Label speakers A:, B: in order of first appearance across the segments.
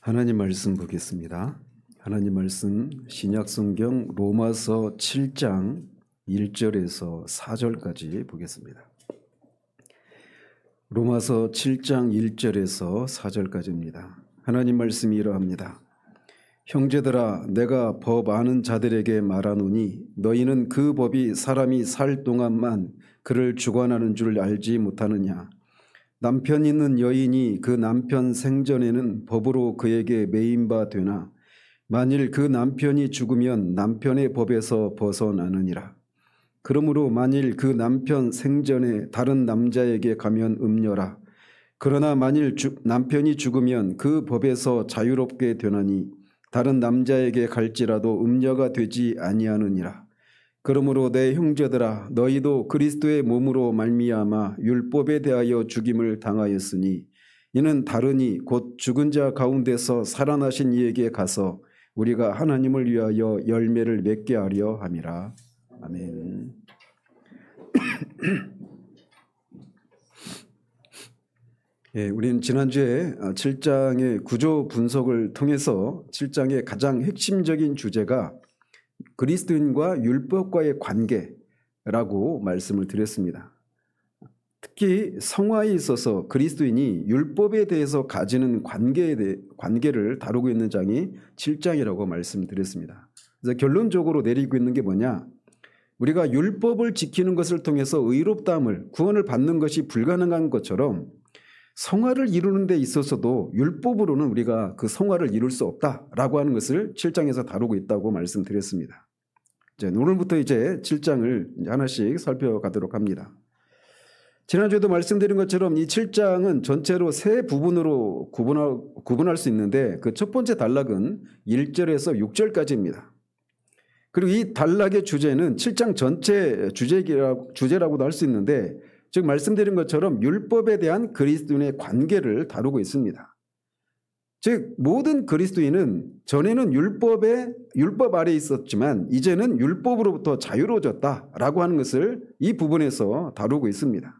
A: 하나님 말씀 보겠습니다. 하나님 말씀 신약성경 로마서 7장 1절에서 4절까지 보겠습니다. 로마서 7장 1절에서 4절까지입니다. 하나님 말씀이 이러합니다. 형제들아, 내가 법 아는 자들에게 말하노니 너희는 그 법이 사람이 살 동안만 그를 주관하는 줄 알지 못하느냐. 남편 있는 여인이 그 남편 생전에는 법으로 그에게 매인 바 되나 만일 그 남편이 죽으면 남편의 법에서 벗어나느니라. 그러므로 만일 그 남편 생전에 다른 남자에게 가면 음녀라. 그러나 만일 남편이 죽으면 그 법에서 자유롭게 되나니 다른 남자에게 갈지라도 음녀가 되지 아니하느니라. 그러므로 내 형제들아, 너희도 그리스도의 몸으로 말미암아 율법에 대하여 죽임을 당하였으니 이는 다르니 곧 죽은 자 가운데서 살아나신 이에게 가서 우리가 하나님을 위하여 열매를 맺게 하려 함이라. 아멘. 예, 우리는 지난주에 7장의 구조 분석을 통해서 7장의 가장 핵심적인 주제가 그리스도인과 율법과의 관계라고 말씀을 드렸습니다. 특히 성화에 있어서 그리스도인이 율법에 대해서 가지는 관계를 다루고 있는 장이 7장이라고 말씀드렸습니다. 그래서 결론적으로 내리고 있는 게 뭐냐? 우리가 율법을 지키는 것을 통해서 의롭다함을, 구원을 받는 것이 불가능한 것처럼 성화를 이루는 데 있어서도 율법으로는 우리가 그 성화를 이룰 수 없다라고 하는 것을 7장에서 다루고 있다고 말씀드렸습니다. 오늘부터 이제 7장을 하나씩 살펴가도록 합니다. 지난주에도 말씀드린 것처럼 이 7장은 전체로 세 부분으로 구분할 수 있는데 그 첫 번째 단락은 1절에서 6절까지입니다. 그리고 이 단락의 주제는 7장 전체 주제라고도 할 수 있는데 즉 말씀드린 것처럼 율법에 대한 그리스도인의 관계를 다루고 있습니다. 즉 모든 그리스도인은 전에는 율법 아래에 있었지만 이제는 율법으로부터 자유로워졌다라고 하는 것을 이 부분에서 다루고 있습니다.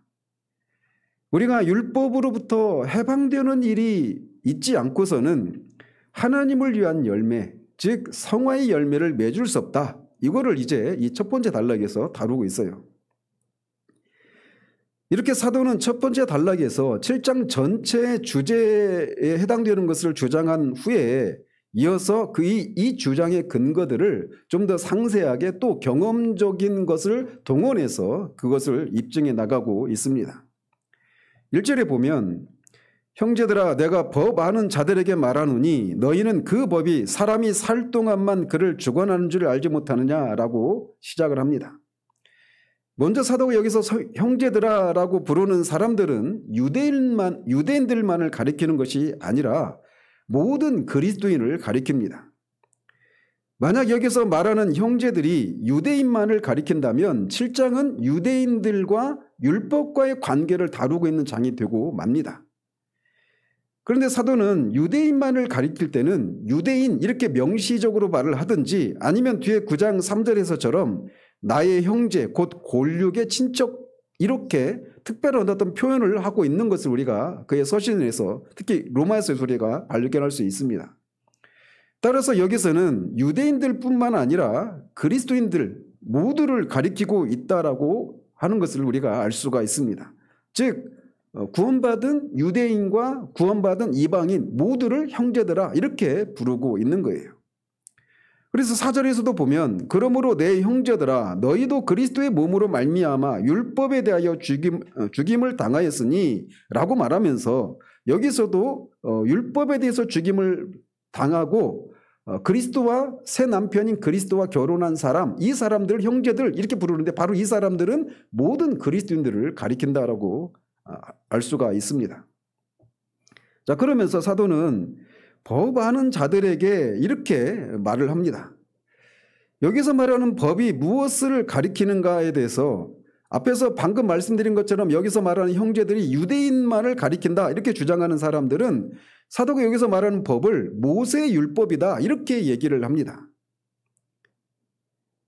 A: 우리가 율법으로부터 해방되는 일이 있지 않고서는 하나님을 위한 열매, 즉 성화의 열매를 맺을 수 없다. 이거를 이제 이 첫 번째 단락에서 다루고 있어요. 이렇게 사도는 첫 번째 단락에서 7장 전체의 주제에 해당되는 것을 주장한 후에 이어서 이 주장의 근거들을 좀 더 상세하게 또 경험적인 것을 동원해서 그것을 입증해 나가고 있습니다. 1절에 보면 형제들아, 내가 법 아는 자들에게 말하노니 너희는 그 법이 사람이 살 동안만 그를 주관하는 줄 알지 못하느냐라고 시작을 합니다. 먼저 사도가 여기서 형제들아라고 부르는 사람들은 유대인들만을 가리키는 것이 아니라 모든 그리스도인을 가리킵니다. 만약 여기서 말하는 형제들이 유대인만을 가리킨다면 7장은 유대인들과 율법과의 관계를 다루고 있는 장이 되고 맙니다. 그런데 사도는 유대인만을 가리킬 때는 유대인 이렇게 명시적으로 말을 하든지 아니면 뒤에 9장 3절에서처럼 나의 형제 곧 골육의 친척 이렇게 특별한 어떤 표현을 하고 있는 것을 우리가 그의 서신에서 특히 로마에서 우리가 발견할 수 있습니다. 따라서 여기서는 유대인들뿐만 아니라 그리스도인들 모두를 가리키고 있다라고 하는 것을 우리가 알 수가 있습니다. 즉 구원받은 유대인과 구원받은 이방인 모두를 형제들아 이렇게 부르고 있는 거예요. 그래서 4절에서도 보면 그러므로 내 형제들아 너희도 그리스도의 몸으로 말미암아 율법에 대하여 죽임을 당하였으니 라고 말하면서 여기서도 율법에 대해서 죽임을 당하고 그리스도와 새 남편인 그리스도와 결혼한 사람, 이 사람들 형제들 이렇게 부르는데 바로 이 사람들은 모든 그리스도인들을 가리킨다라고 알 수가 있습니다. 자, 그러면서 사도는 법 아는 자들에게 이렇게 말을 합니다. 여기서 말하는 법이 무엇을 가리키는가에 대해서 앞에서 방금 말씀드린 것처럼 여기서 말하는 형제들이 유대인만을 가리킨다 이렇게 주장하는 사람들은 사도가 여기서 말하는 법을 모세의 율법이다 이렇게 얘기를 합니다.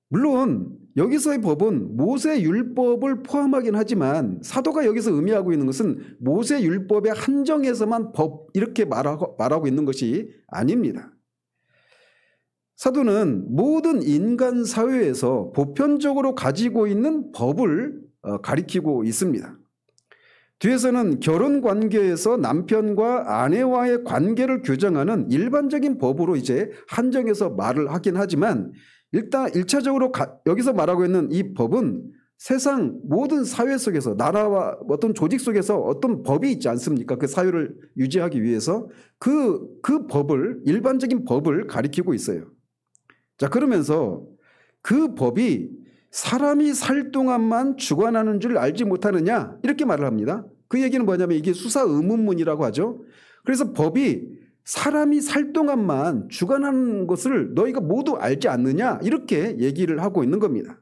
A: 물론 여기서의 법은 모세율법을 포함하긴 하지만 사도가 여기서 의미하고 있는 것은 모세율법의 한정에서만 법 이렇게 말하고 있는 것이 아닙니다. 사도는 모든 인간 사회에서 보편적으로 가지고 있는 법을 가리키고 있습니다. 뒤에서는 결혼 관계에서 남편과 아내와의 관계를 규정하는 일반적인 법으로 이제 한정해서 말을 하긴 하지만 일단 1차적으로 여기서 말하고 있는 이 법은 세상 모든 사회 속에서 나라와 어떤 조직 속에서 어떤 법이 있지 않습니까? 그 사회를 유지하기 위해서 그 법을 일반적인 법을 가리키고 있어요. 자, 그러면서 그 법이 사람이 살 동안만 주관하는 줄 알지 못하느냐 이렇게 말을 합니다. 그 얘기는 뭐냐면 이게 수사 의문문이라고 하죠. 그래서 법이 사람이 살 동안만 주관하는 것을 너희가 모두 알지 않느냐 이렇게 얘기를 하고 있는 겁니다.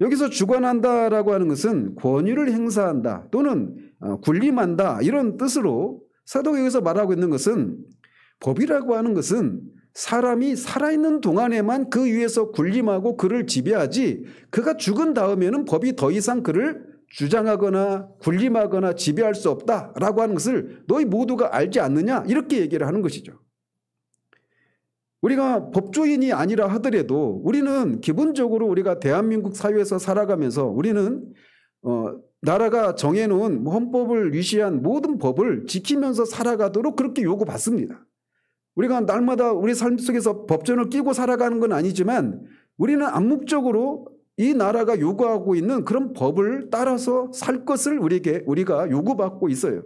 A: 여기서 주관한다라고 하는 것은 권위를 행사한다 또는 군림한다 이런 뜻으로 사도가 여기서 말하고 있는 것은 법이라고 하는 것은 사람이 살아있는 동안에만 그 위에서 군림하고 그를 지배하지 그가 죽은 다음에는 법이 더 이상 그를 주장하거나 군림하거나 지배할 수 없다라고 하는 것을 너희 모두가 알지 않느냐 이렇게 얘기를 하는 것이죠. 우리가 법조인이 아니라 하더라도 우리는 기본적으로 우리가 대한민국 사회에서 살아가면서 우리는 나라가 정해놓은 헌법을 위시한 모든 법을 지키면서 살아가도록 그렇게 요구받습니다. 우리가 날마다 우리 삶 속에서 법전을 끼고 살아가는 건 아니지만 우리는 암묵적으로 이 나라가 요구하고 있는 그런 법을 따라서 살 것을 우리가 요구받고 있어요.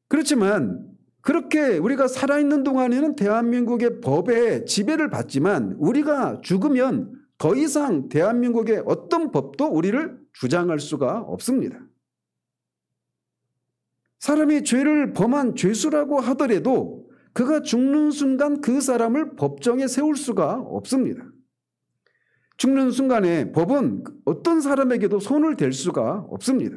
A: 그렇지만 그렇게 우리가 살아있는 동안에는 대한민국의 법에 지배를 받지만 우리가 죽으면 더 이상 대한민국의 어떤 법도 우리를 주장할 수가 없습니다. 사람이 죄를 범한 죄수라고 하더라도 그가 죽는 순간 그 사람을 법정에 세울 수가 없습니다. 죽는 순간에 법은 어떤 사람에게도 손을 댈 수가 없습니다.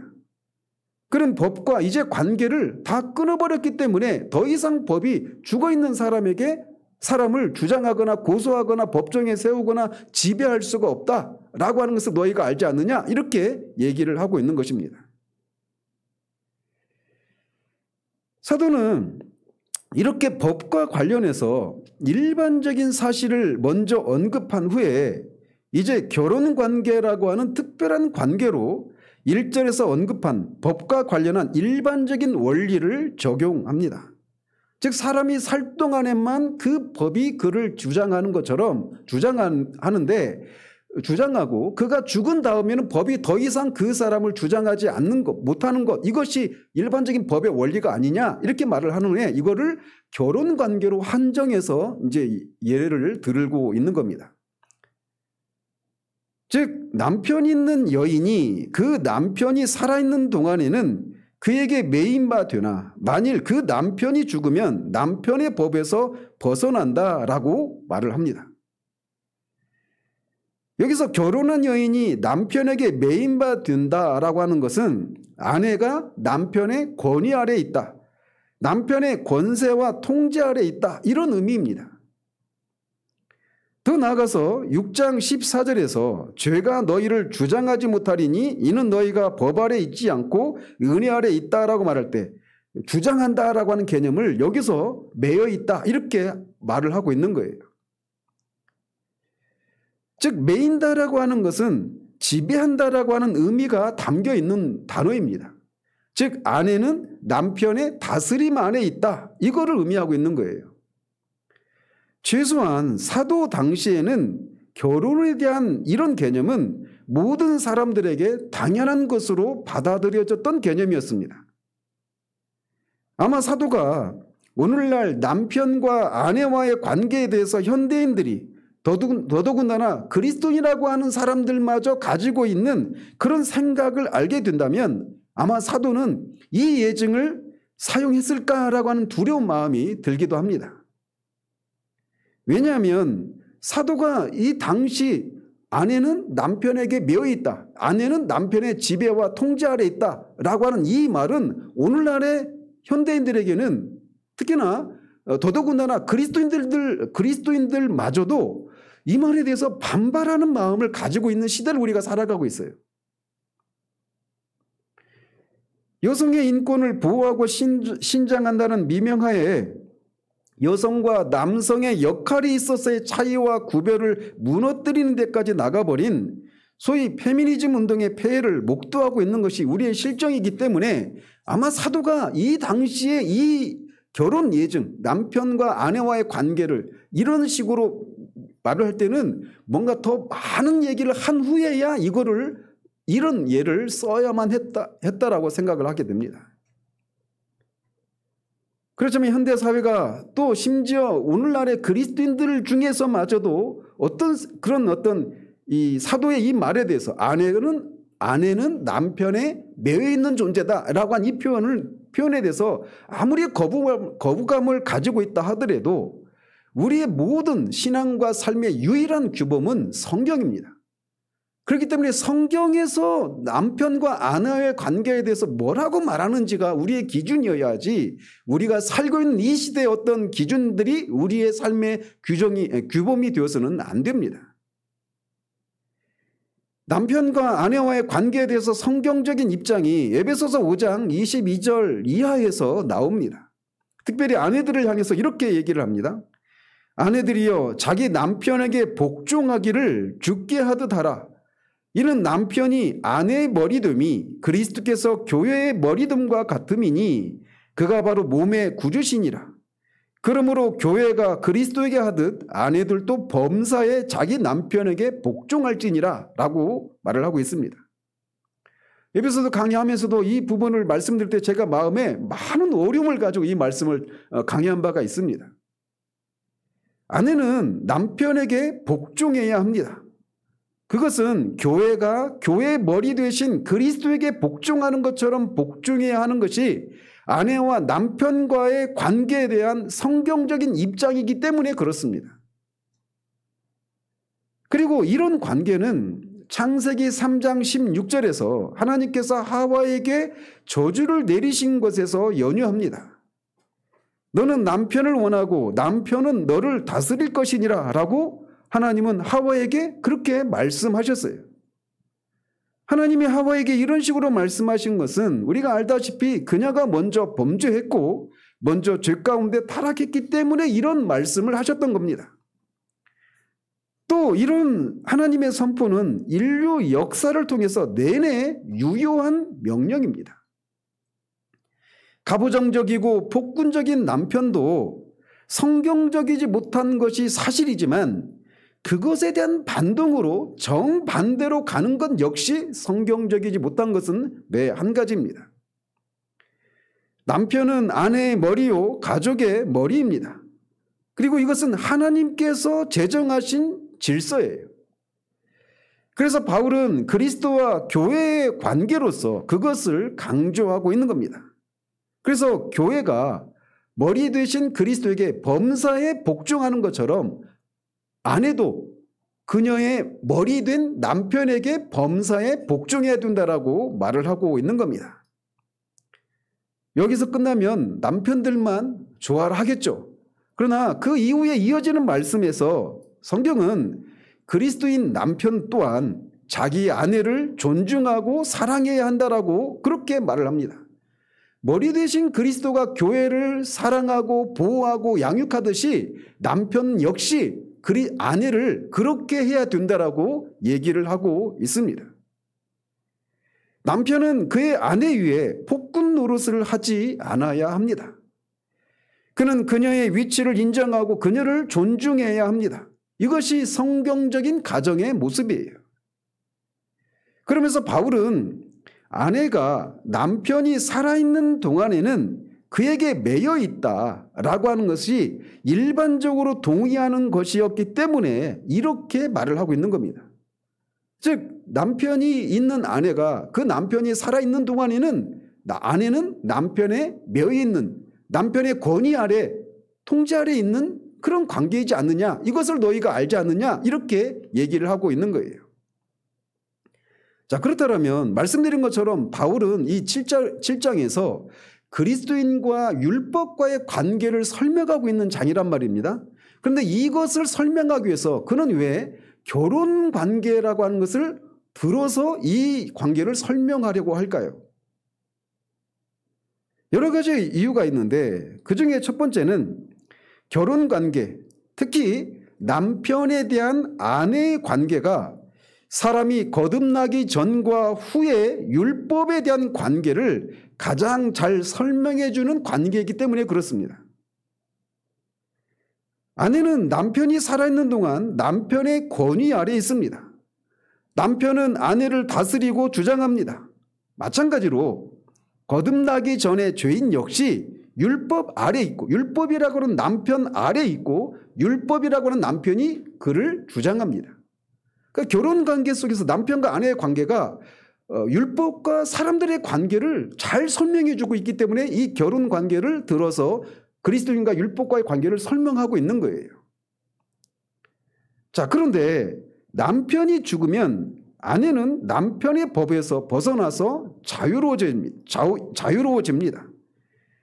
A: 그런 법과 이제 관계를 다 끊어버렸기 때문에 더 이상 법이 죽어있는 사람에게 사람을 주장하거나 고소하거나 법정에 세우거나 지배할 수가 없다라고 하는 것을 너희가 알지 않느냐 이렇게 얘기를 하고 있는 것입니다. 사도는 이렇게 법과 관련해서 일반적인 사실을 먼저 언급한 후에 이제 결혼관계라고 하는 특별한 관계로 1절에서 언급한 법과 관련한 일반적인 원리를 적용합니다. 즉 사람이 살 동안에만 그 법이 그를 주장하는 것처럼 주장하고 그가 죽은 다음에는 법이 더 이상 그 사람을 주장하지 않는 것, 못하는 것 이것이 일반적인 법의 원리가 아니냐 이렇게 말을 하는 후에 이거를 결혼관계로 한정해서 이제 예를 들고 있는 겁니다. 즉 남편이 있는 여인이 그 남편이 살아있는 동안에는 그에게 매인바 되나 만일 그 남편이 죽으면 남편의 법에서 벗어난다라고 말을 합니다. 여기서 결혼한 여인이 남편에게 매인바 된다라고 하는 것은 아내가 남편의 권위 아래에 있다. 남편의 권세와 통제 아래에 있다. 이런 의미입니다. 더 나아가서 6장 14절에서 죄가 너희를 주장하지 못하리니 이는 너희가 법 아래 있지 않고 은혜 아래 있다라고 말할 때 주장한다라고 하는 개념을 여기서 매여 있다 이렇게 말을 하고 있는 거예요. 즉 매인다라고 하는 것은 지배한다라고 하는 의미가 담겨 있는 단어입니다. 즉 아내는 남편의 다스림 안에 있다 이거를 의미하고 있는 거예요. 최소한 사도 당시에는 결혼에 대한 이런 개념은 모든 사람들에게 당연한 것으로 받아들여졌던 개념이었습니다. 아마 사도가 오늘날 남편과 아내와의 관계에 대해서 현대인들이 더더군다나 그리스도인이라고 하는 사람들마저 가지고 있는 그런 생각을 알게 된다면 아마 사도는 이 예증을 사용했을까라고 하는 두려운 마음이 들기도 합니다. 왜냐하면 사도가 이 당시 아내는 남편에게 매여 있다. 아내는 남편의 지배와 통제 아래 있다라고 하는 이 말은 오늘날의 현대인들에게는 특히나 더더군다나 그리스도인들마저도 이 말에 대해서 반발하는 마음을 가지고 있는 시대를 우리가 살아가고 있어요. 여성의 인권을 보호하고 신장한다는 미명하에 여성과 남성의 역할이 있어서의 차이와 구별을 무너뜨리는 데까지 나가버린 소위 페미니즘 운동의 폐해를 목도하고 있는 것이 우리의 실정이기 때문에 아마 사도가 이 당시에 이 결혼 예증, 남편과 아내와의 관계를 이런 식으로 말을 할 때는 뭔가 더 많은 얘기를 한 후에야 이런 예를 써야만 했다라고 생각을 하게 됩니다. 그렇지만 현대사회가 또 심지어 오늘날의 그리스도인들 중에서마저도 어떤 이 사도의 이 말에 대해서 아내는 남편에 매여 있는 존재다라고 한 이 표현에 대해서 아무리 거부감을 가지고 있다 하더라도 우리의 모든 신앙과 삶의 유일한 규범은 성경입니다. 그렇기 때문에 성경에서 남편과 아내의 관계에 대해서 뭐라고 말하는지가 우리의 기준이어야지 우리가 살고 있는 이 시대의 어떤 기준들이 우리의 삶의 규범이 되어서는 안 됩니다. 남편과 아내와의 관계에 대해서 성경적인 입장이 에베소서 5장 22절 이하에서 나옵니다. 특별히 아내들을 향해서 이렇게 얘기를 합니다. 아내들이여 자기 남편에게 복종하기를 주께 하듯 하라. 이는 남편이 아내의 머리됨이 그리스도께서 교회의 머리됨과 같음이니 그가 바로 몸의 구주시니라. 그러므로 교회가 그리스도에게 하듯 아내들도 범사에 자기 남편에게 복종할지니라 라고 말을 하고 있습니다. 에베소서 강의하면서도 이 부분을 말씀드릴 때 제가 마음에 많은 어려움을 가지고 이 말씀을 강의한 바가 있습니다. 아내는 남편에게 복종해야 합니다. 그것은 교회가 교회의 머리 되신 그리스도에게 복종하는 것처럼 복종해야 하는 것이 아내와 남편과의 관계에 대한 성경적인 입장이기 때문에 그렇습니다. 그리고 이런 관계는 창세기 3장 16절에서 하나님께서 하와에게 저주를 내리신 것에서 연유합니다. 너는 남편을 원하고 남편은 너를 다스릴 것이니라 라고 하나님은 하와에게 그렇게 말씀하셨어요. 하나님이 하와에게 이런 식으로 말씀하신 것은 우리가 알다시피 그녀가 먼저 범죄했고 먼저 죄 가운데 타락했기 때문에 이런 말씀을 하셨던 겁니다. 또 이런 하나님의 선포는 인류 역사를 통해서 내내 유효한 명령입니다. 가부장적이고 폭군적인 남편도 성경적이지 못한 것이 사실이지만 그것에 대한 반동으로 정반대로 가는 것 역시 성경적이지 못한 것은 매 한 가지입니다. 남편은 아내의 머리요 가족의 머리입니다. 그리고 이것은 하나님께서 제정하신 질서예요. 그래서 바울은 그리스도와 교회의 관계로서 그것을 강조하고 있는 겁니다. 그래서 교회가 머리 되신 그리스도에게 범사에 복종하는 것처럼 아내도 그녀의 머리 된 남편에게 범사에 복종해야 된다라고 말을 하고 있는 겁니다. 여기서 끝나면 남편들만 좋아를 하겠죠. 그러나 그 이후에 이어지는 말씀에서 성경은 그리스도인 남편 또한 자기 아내를 존중하고 사랑해야 한다라고 그렇게 말을 합니다. 머리 대신 그리스도가 교회를 사랑하고 보호하고 양육하듯이 남편 역시 아내를 그렇게 해야 된다라고 얘기를 하고 있습니다. 남편은 그의 아내 위에 폭군 노릇을 하지 않아야 합니다. 그는 그녀의 위치를 인정하고 그녀를 존중해야 합니다. 이것이 성경적인 가정의 모습이에요. 그러면서 바울은 아내가 남편이 살아있는 동안에는 그에게 매여 있다라고 하는 것이 일반적으로 동의하는 것이었기 때문에 이렇게 말을 하고 있는 겁니다. 즉 남편이 있는 아내가 그 남편이 살아있는 동안에는 아내는 남편에 매여 있는 남편의 권위 아래 통제 아래 있는 그런 관계이지 않느냐, 이것을 너희가 알지 않느냐, 이렇게 얘기를 하고 있는 거예요. 자, 그렇다면 말씀드린 것처럼 바울은 이 7장에서 그리스도인과 율법과의 관계를 설명하고 있는 장이란 말입니다. 그런데 이것을 설명하기 위해서 그는 왜 결혼 관계라고 하는 것을 들어서 이 관계를 설명하려고 할까요? 여러 가지 이유가 있는데 그중에 첫 번째는 결혼 관계, 특히 남편에 대한 아내의 관계가 사람이 거듭나기 전과 후에 율법에 대한 관계를 가장 잘 설명해 주는 관계이기 때문에 그렇습니다. 아내는 남편이 살아있는 동안 남편의 권위 아래에 있습니다. 남편은 아내를 다스리고 주장합니다. 마찬가지로 거듭나기 전에 죄인 역시 율법 아래에 있고, 율법이라고 하는 남편 아래에 있고, 율법이라고 하는 남편이 그를 주장합니다. 그러니까 결혼관계 속에서 남편과 아내의 관계가 율법과 사람들의 관계를 잘 설명해 주고 있기 때문에 이 결혼관계를 들어서 그리스도인과 율법과의 관계를 설명하고 있는 거예요. 자, 그런데 남편이 죽으면 아내는 남편의 법에서 벗어나서 자유로워집니다.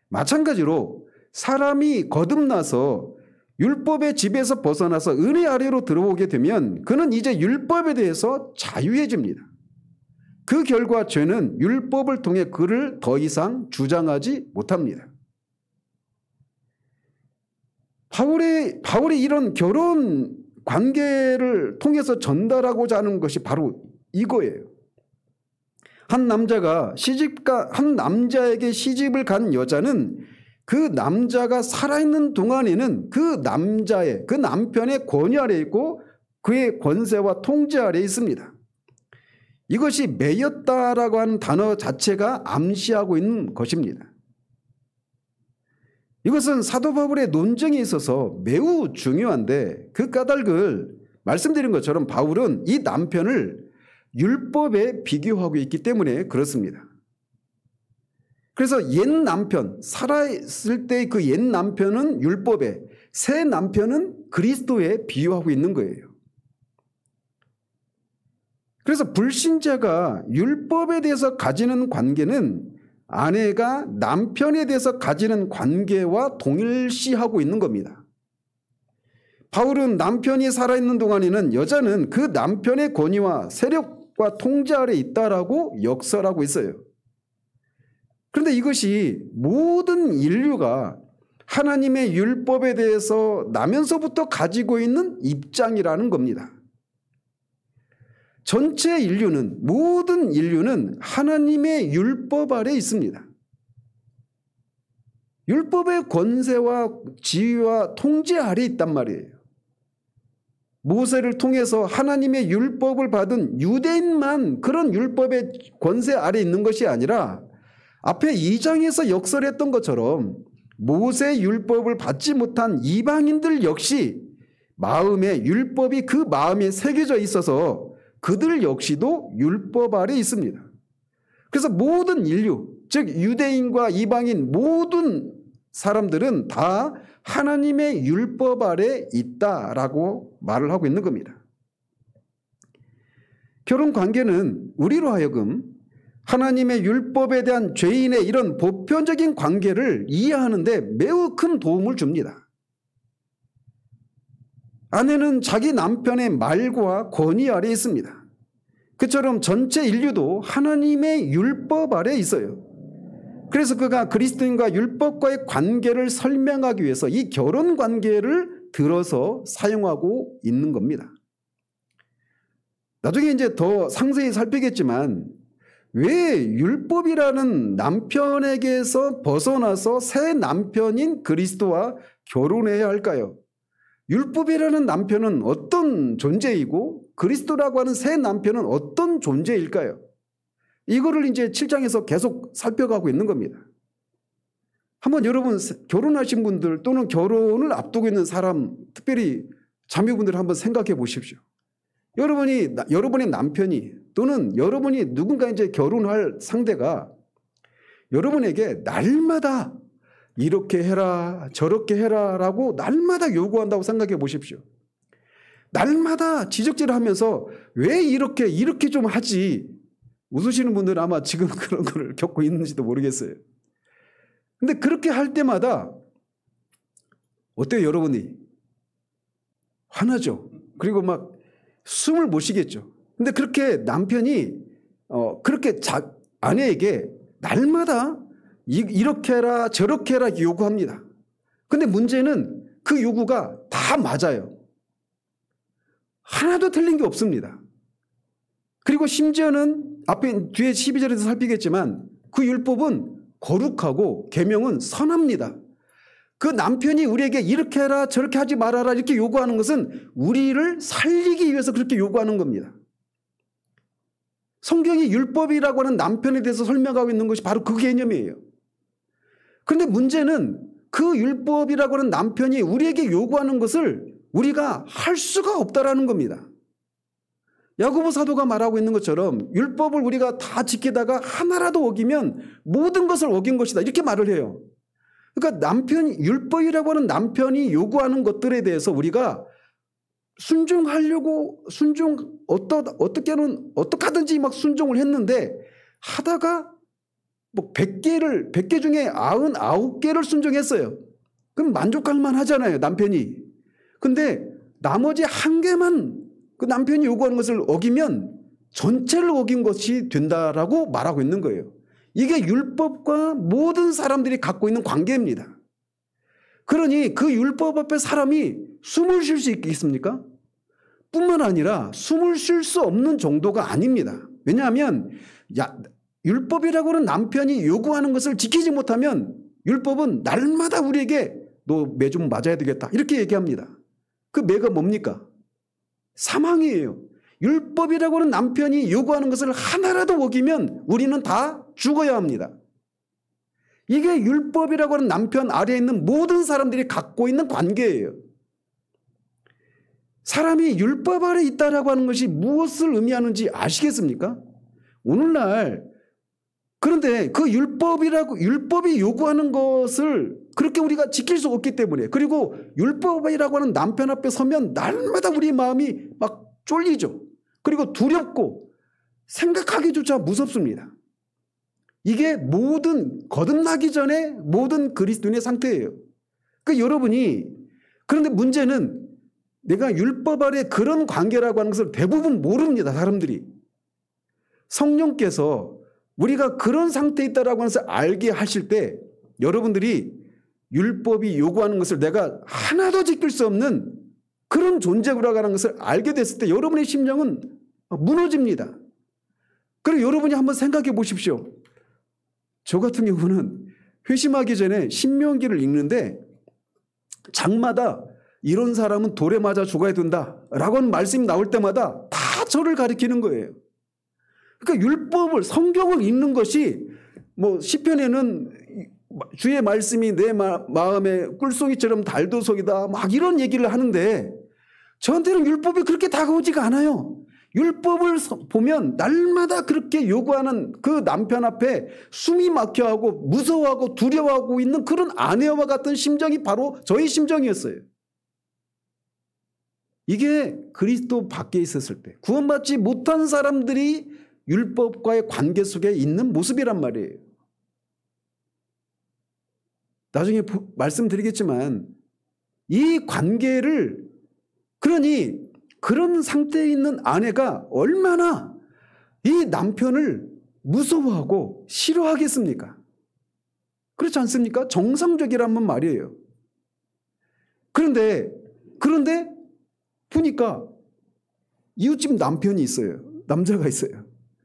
A: 마찬가지로 사람이 거듭나서 율법의 집에서 벗어나서 은혜 아래로 들어오게 되면 그는 이제 율법에 대해서 자유해집니다. 그 결과 죄는 율법을 통해 그를 더 이상 주장하지 못합니다. 바울이 이런 결혼 관계를 통해서 전달하고자 하는 것이 바로 이거예요. 한 남자에게 시집을 간 여자는 그 남자가 살아있는 동안에는 그 남편의 권위 아래에 있고 그의 권세와 통제 아래에 있습니다. 이것이 매였다라고 하는 단어 자체가 암시하고 있는 것입니다. 이것은 사도 바울의 논증에 있어서 매우 중요한데 그 까닭을 말씀드린 것처럼 바울은 이 남편을 율법에 비교하고 있기 때문에 그렇습니다. 그래서 옛 남편, 살아있을 때 그 옛 남편은 율법에, 새 남편은 그리스도에 비유하고 있는 거예요. 그래서 불신자가 율법에 대해서 가지는 관계는 아내가 남편에 대해서 가지는 관계와 동일시하고 있는 겁니다. 바울은 남편이 살아있는 동안에는 여자는 그 남편의 권위와 세력과 통제 아래에 있다라고 역설하고 있어요. 그런데 이것이 모든 인류가 하나님의 율법에 대해서 나면서부터 가지고 있는 입장이라는 겁니다. 전체 인류는, 모든 인류는 하나님의 율법 아래에 있습니다. 율법의 권세와 지위와 통제 아래에 있단 말이에요. 모세를 통해서 하나님의 율법을 받은 유대인만 그런 율법의 권세 아래에 있는 것이 아니라 앞에 2장에서 역설했던 것처럼 모세 율법을 받지 못한 이방인들 역시 마음에 율법이 그 마음에 새겨져 있어서 그들 역시도 율법 아래에 있습니다. 그래서 모든 인류, 즉 유대인과 이방인 모든 사람들은 다 하나님의 율법 아래에 있다라고 말을 하고 있는 겁니다. 결혼 관계는 우리로 하여금 하나님의 율법에 대한 죄인의 이런 보편적인 관계를 이해하는 데 매우 큰 도움을 줍니다. 아내는 자기 남편의 말과 권위 아래에 있습니다. 그처럼 전체 인류도 하나님의 율법 아래에 있어요. 그래서 그가 그리스도인과 율법과의 관계를 설명하기 위해서 이 결혼 관계를 들어서 사용하고 있는 겁니다. 나중에 이제 더 상세히 살피겠지만 왜 율법이라는 남편에게서 벗어나서 새 남편인 그리스도와 결혼해야 할까요? 율법이라는 남편은 어떤 존재이고 그리스도라고 하는 새 남편은 어떤 존재일까요? 이거를 이제 7장에서 계속 살펴가고 있는 겁니다. 한번 여러분 결혼하신 분들 또는 결혼을 앞두고 있는 사람, 특별히 자매분들 한번 생각해 보십시오. 여러분의 남편이 또는 여러분이 누군가 이제 결혼할 상대가 여러분에게 날마다 이렇게 해라 저렇게 해라 라고 날마다 요구한다고 생각해 보십시오. 날마다 지적질을 하면서 왜 이렇게 좀 하지. 웃으시는 분들은 아마 지금 그런 걸 겪고 있는지도 모르겠어요. 근데 그렇게 할 때마다 어때요 여러분이? 화나죠. 그리고 막 숨을 못 쉬겠죠. 근데 그렇게 남편이 그렇게 아내에게 날마다 이렇게 해라 저렇게 해라 요구합니다. 근데 문제는 그 요구가 다 맞아요. 하나도 틀린 게 없습니다. 그리고 심지어는 뒤에 12절에서 살피겠지만 그 율법은 거룩하고 계명은 선합니다. 그 남편이 우리에게 이렇게 해라 저렇게 하지 말아라 이렇게 요구하는 것은 우리를 살리기 위해서 그렇게 요구하는 겁니다. 성경이 율법이라고 하는 남편에 대해서 설명하고 있는 것이 바로 그 개념이에요. 그런데 문제는 그 율법이라고 하는 남편이 우리에게 요구하는 것을 우리가 할 수가 없다라는 겁니다. 야고보 사도가 말하고 있는 것처럼 율법을 우리가 다 지키다가 하나라도 어기면 모든 것을 어긴 것이다 이렇게 말을 해요. 그러니까 율법이라고 하는 남편이 요구하는 것들에 대해서 우리가 순종하려고 어떻게든지 막 순종을 했는데 하다가 뭐 100개 중에 99개를 순종했어요. 그럼 만족할 만하잖아요, 남편이. 근데 나머지 1개만 그 남편이 요구하는 것을 어기면 전체를 어긴 것이 된다라고 말하고 있는 거예요. 이게 율법과 모든 사람들이 갖고 있는 관계입니다. 그러니 그 율법 앞에 사람이 숨을 쉴 수 있겠습니까? 뿐만 아니라 숨을 쉴 수 없는 정도가 아닙니다. 왜냐하면 율법이라고 하는 남편이 요구하는 것을 지키지 못하면 율법은 날마다 우리에게 너 매 좀 맞아야 되겠다 이렇게 얘기합니다. 그 매가 뭡니까? 사망이에요. 율법이라고 하는 남편이 요구하는 것을 하나라도 어기면 우리는 다 죽어야 합니다. 이게 율법이라고 하는 남편 아래에 있는 모든 사람들이 갖고 있는 관계예요. 사람이 율법 아래 있다라고 하는 것이 무엇을 의미하는지 아시겠습니까? 오늘날 그런데 그 율법이 요구하는 것을 그렇게 우리가 지킬 수 없기 때문에 그리고 율법이라고 하는 남편 앞에 서면 날마다 우리 마음이 막 쫄리죠. 그리고 두렵고 생각하기조차 무섭습니다. 이게 거듭나기 전에 모든 그리스도인의 상태예요. 그런데 문제는 내가 율법 아래 그런 관계라고 하는 것을 대부분 모릅니다. 사람들이. 성령께서 우리가 그런 상태에 있다라고 하는 것을 알게 하실 때 여러분들이 율법이 요구하는 것을 내가 하나도 지킬 수 없는 그런 존재구나 하는 것을 알게 됐을 때 여러분의 심령은 무너집니다. 그리고 여러분이 한번 생각해 보십시오. 저 같은 경우는 회심하기 전에 신명기를 읽는데 장마다 이런 사람은 돌에 맞아 죽어야 된다라고 하는 말씀이 나올 때마다 다 저를 가리키는 거예요. 그러니까 성경을 읽는 것이 시편에는 주의 말씀이 내 마음에 꿀송이처럼 달도속이다 막 이런 얘기를 하는데 저한테는 율법이 그렇게 다가오지가 않아요. 율법을 보면 날마다 그렇게 요구하는 그 남편 앞에 숨이 막혀하고 무서워하고 두려워하고 있는 그런 아내와 같은 심정이 바로 저의 심정이었어요. 이게 그리스도 밖에 있었을 때 구원받지 못한 사람들이 율법과의 관계 속에 있는 모습이란 말이에요. 나중에 말씀드리겠지만 이 관계를 그러니 그런 상태에 있는 아내가 얼마나 이 남편을 무서워하고 싫어하겠습니까? 그렇지 않습니까? 정상적이란 말이에요. 그런데 보니까 이웃집 남편이 있어요. 남자가 있어요.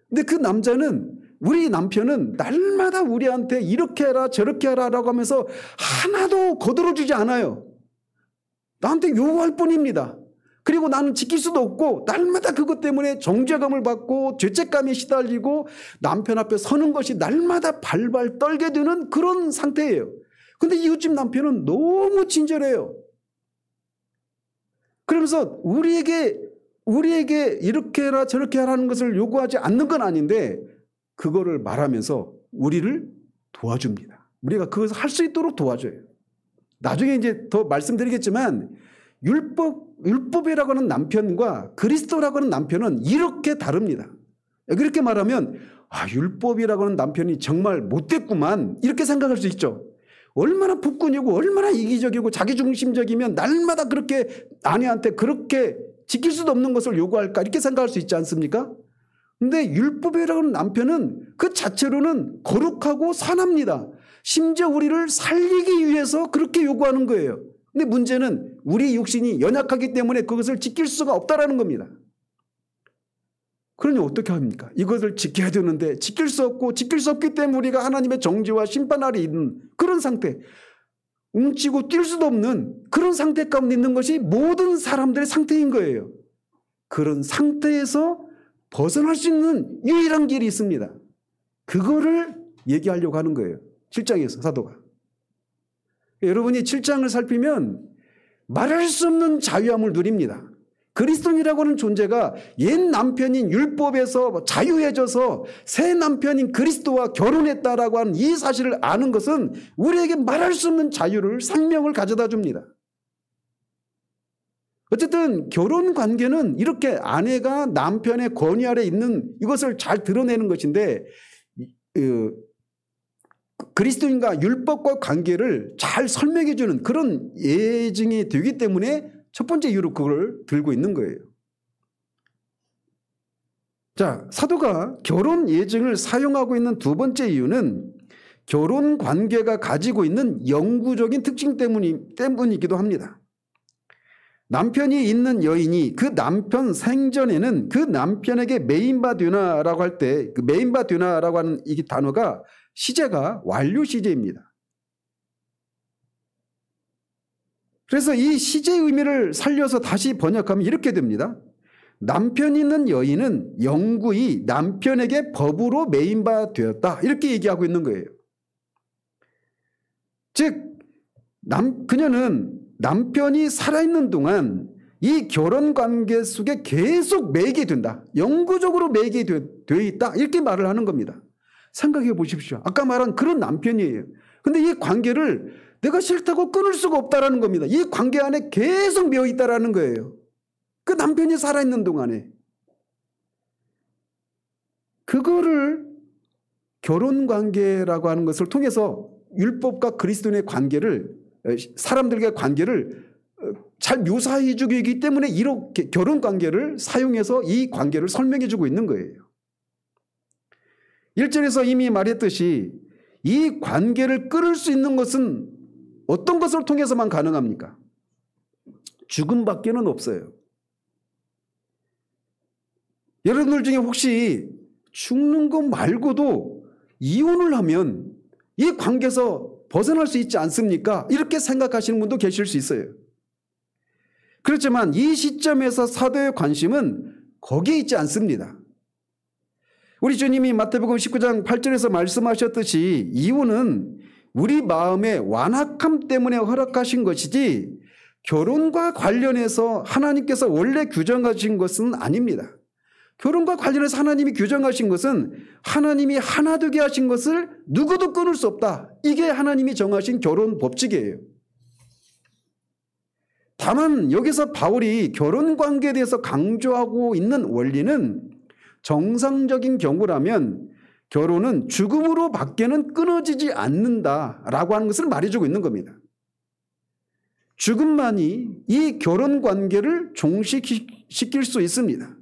A: 근데 그 남자는 우리 남편은 날마다 우리한테 이렇게 해라 저렇게 하라라고 하면서 하나도 거들어주지 않아요. 나한테 요구할 뿐입니다. 그리고 나는 지킬 수도 없고 날마다 그것 때문에 정죄감을 받고 죄책감에 시달리고 남편 앞에 서는 것이 날마다 발발 떨게 되는 그런 상태예요. 그런데 이웃집 남편은 너무 친절해요. 그러면서 우리에게 이렇게 해라 저렇게 하라는 것을 요구하지 않는 건 아닌데 그거를 말하면서 우리를 도와줍니다. 우리가 그것을 할 수 있도록 도와줘요. 나중에 이제 더 말씀드리겠지만 율법이라고 하는 남편과 그리스도라고 하는 남편은 이렇게 다릅니다. 그렇게 말하면 율법이라고 하는 남편이 정말 못됐구만 이렇게 생각할 수 있죠. 얼마나 폭군이고 얼마나 이기적이고 자기중심적이면 날마다 그렇게 아내한테 그렇게 지킬 수도 없는 것을 요구할까 이렇게 생각할 수 있지 않습니까? 근데 율법이라는 남편은 그 자체로는 거룩하고 선합니다. 심지어 우리를 살리기 위해서 그렇게 요구하는 거예요. 근데 문제는 우리 육신이 연약하기 때문에 그것을 지킬 수가 없다라는 겁니다. 그러니 어떻게 합니까? 이것을 지켜야 되는데 지킬 수 없고 지킬 수 없기 때문에 우리가 하나님의 정죄와 심판 아래 있는 그런 상태, 움츠고 뛸 수도 없는 그런 상태 가운데 있는 것이 모든 사람들의 상태인 거예요. 그런 상태에서 벗어날 수 있는 유일한 길이 있습니다. 그거를 얘기하려고 하는 거예요. 7장에서 사도가. 여러분이 7장을 살피면 말할 수 없는 자유함을 누립니다. 그리스도인이라고 하는 존재가 옛 남편인 율법에서 자유해져서 새 남편인 그리스도와 결혼했다라고 하는 이 사실을 아는 것은 우리에게 말할 수 없는 자유를, 생명을 가져다 줍니다. 어쨌든 결혼 관계는 이렇게 아내가 남편의 권위 아래 있는 이것을 잘 드러내는 것인데 그리스도인과 율법과 관계를 잘 설명해 주는 그런 예증이 되기 때문에 첫 번째 이유로 그걸 들고 있는 거예요. 자, 사도가 결혼 예증을 사용하고 있는 두 번째 이유는 결혼 관계가 가지고 있는 영구적인 특징 때문이기도 합니다. 남편이 있는 여인이 그 남편 생전에는 그 남편에게 메인바듀나라고 할 때 그 메인바듀나라고 하는 이 단어가 시제가 완료 시제입니다. 그래서 이 시제의 의미를 살려서 다시 번역하면 이렇게 됩니다. 남편이 있는 여인은 영구히 남편에게 법으로 매인바 되었다. 이렇게 얘기하고 있는 거예요. 즉 그녀는 남편이 살아있는 동안 이 결혼관계 속에 계속 매이게 된다. 영구적으로 매이게 되어 있다. 이렇게 말을 하는 겁니다. 생각해 보십시오. 아까 말한 그런 남편이에요. 근데 이 관계를 내가 싫다고 끊을 수가 없다라는 겁니다. 이 관계 안에 계속 매여 있다라는 거예요. 그 남편이 살아있는 동안에. 그거를 결혼관계라고 하는 것을 통해서 율법과 그리스도인의 관계를, 사람들과의 관계를 잘 묘사해 주기 때문에 이렇게 결혼관계를 사용해서 이 관계를 설명해 주고 있는 거예요. 1절에서 이미 말했듯이 이 관계를 끊을 수 있는 것은 어떤 것을 통해서만 가능합니까? 죽음밖에는 없어요. 여러분들 중에 혹시 죽는 것 말고도 이혼을 하면 이 관계에서 벗어날 수 있지 않습니까? 이렇게 생각하시는 분도 계실 수 있어요. 그렇지만 이 시점에서 사도의 관심은 거기에 있지 않습니다. 우리 주님이 마태복음 19장 8절에서 말씀하셨듯이 이혼은 우리 마음의 완악함 때문에 허락하신 것이지 결혼과 관련해서 하나님께서 원래 규정하신 것은 아닙니다. 결혼과 관련해서 하나님이 규정하신 것은 하나님이 하나 되게 하신 것을 누구도 끊을 수 없다. 이게 하나님이 정하신 결혼 법칙이에요. 다만 여기서 바울이 결혼관계에 대해서 강조하고 있는 원리는 정상적인 경우라면 결혼은 죽음으로 밖에는 끊어지지 않는다라고 하는 것을 말해주고 있는 겁니다. 죽음만이 이 결혼관계를 종식시킬 수 있습니다.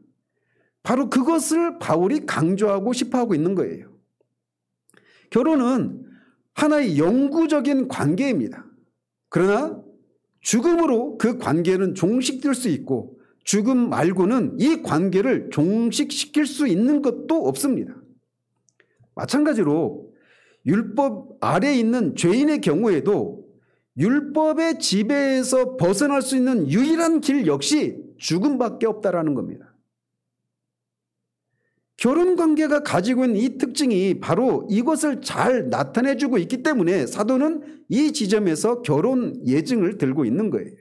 A: 바로 그것을 바울이 강조하고 싶어하고 있는 거예요. 결혼은 하나의 영구적인 관계입니다. 그러나 죽음으로 그 관계는 종식될 수 있고 죽음 말고는 이 관계를 종식시킬 수 있는 것도 없습니다. 마찬가지로 율법 아래에 있는 죄인의 경우에도 율법의 지배에서 벗어날 수 있는 유일한 길 역시 죽음밖에 없다라는 겁니다. 결혼관계가 가지고 있는 이 특징이 바로 이것을 잘 나타내주고 있기 때문에 사도는 이 지점에서 결혼 예증을 들고 있는 거예요.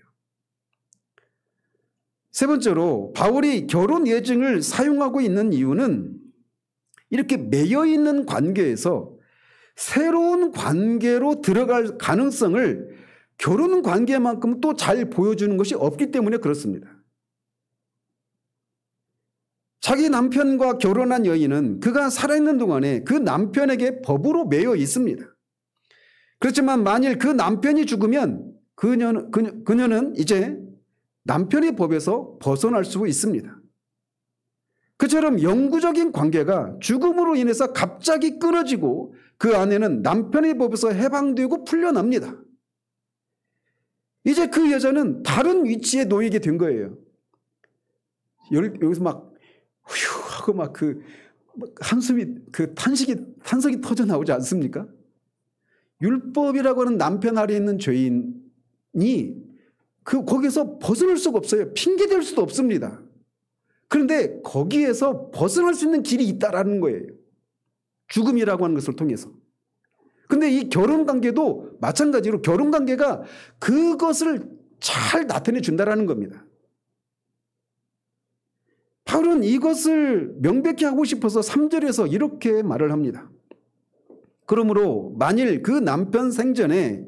A: 세 번째로 바울이 결혼 예증을 사용하고 있는 이유는 이렇게 매여 있는 관계에서 새로운 관계로 들어갈 가능성을 결혼 관계만큼 또 잘 보여주는 것이 없기 때문에 그렇습니다. 자기 남편과 결혼한 여인은 그가 살아있는 동안에 그 남편에게 법으로 매여 있습니다. 그렇지만 만일 그 남편이 죽으면 그녀는 이제 남편의 법에서 벗어날 수 있습니다. 그처럼 영구적인 관계가 죽음으로 인해서 갑자기 끊어지고 그 아내는 남편의 법에서 해방되고 풀려납니다. 이제 그 여자는 다른 위치에 놓이게 된 거예요. 여기서 막 휴 하고 막 그 한숨이 그 탄성이 터져 나오지 않습니까? 율법이라고 하는 남편 아래에 있는 죄인이 거기서 벗어날 수가 없어요. 핑계 댈 수도 없습니다. 그런데 거기에서 벗어날 수 있는 길이 있다라는 거예요. 죽음이라고 하는 것을 통해서. 근데 이 결혼관계도 마찬가지로 결혼관계가 그것을 잘 나타내 준다라는 겁니다. 바울은 이것을 명백히 하고 싶어서 3절에서 이렇게 말을 합니다. 그러므로 만일 그 남편 생전에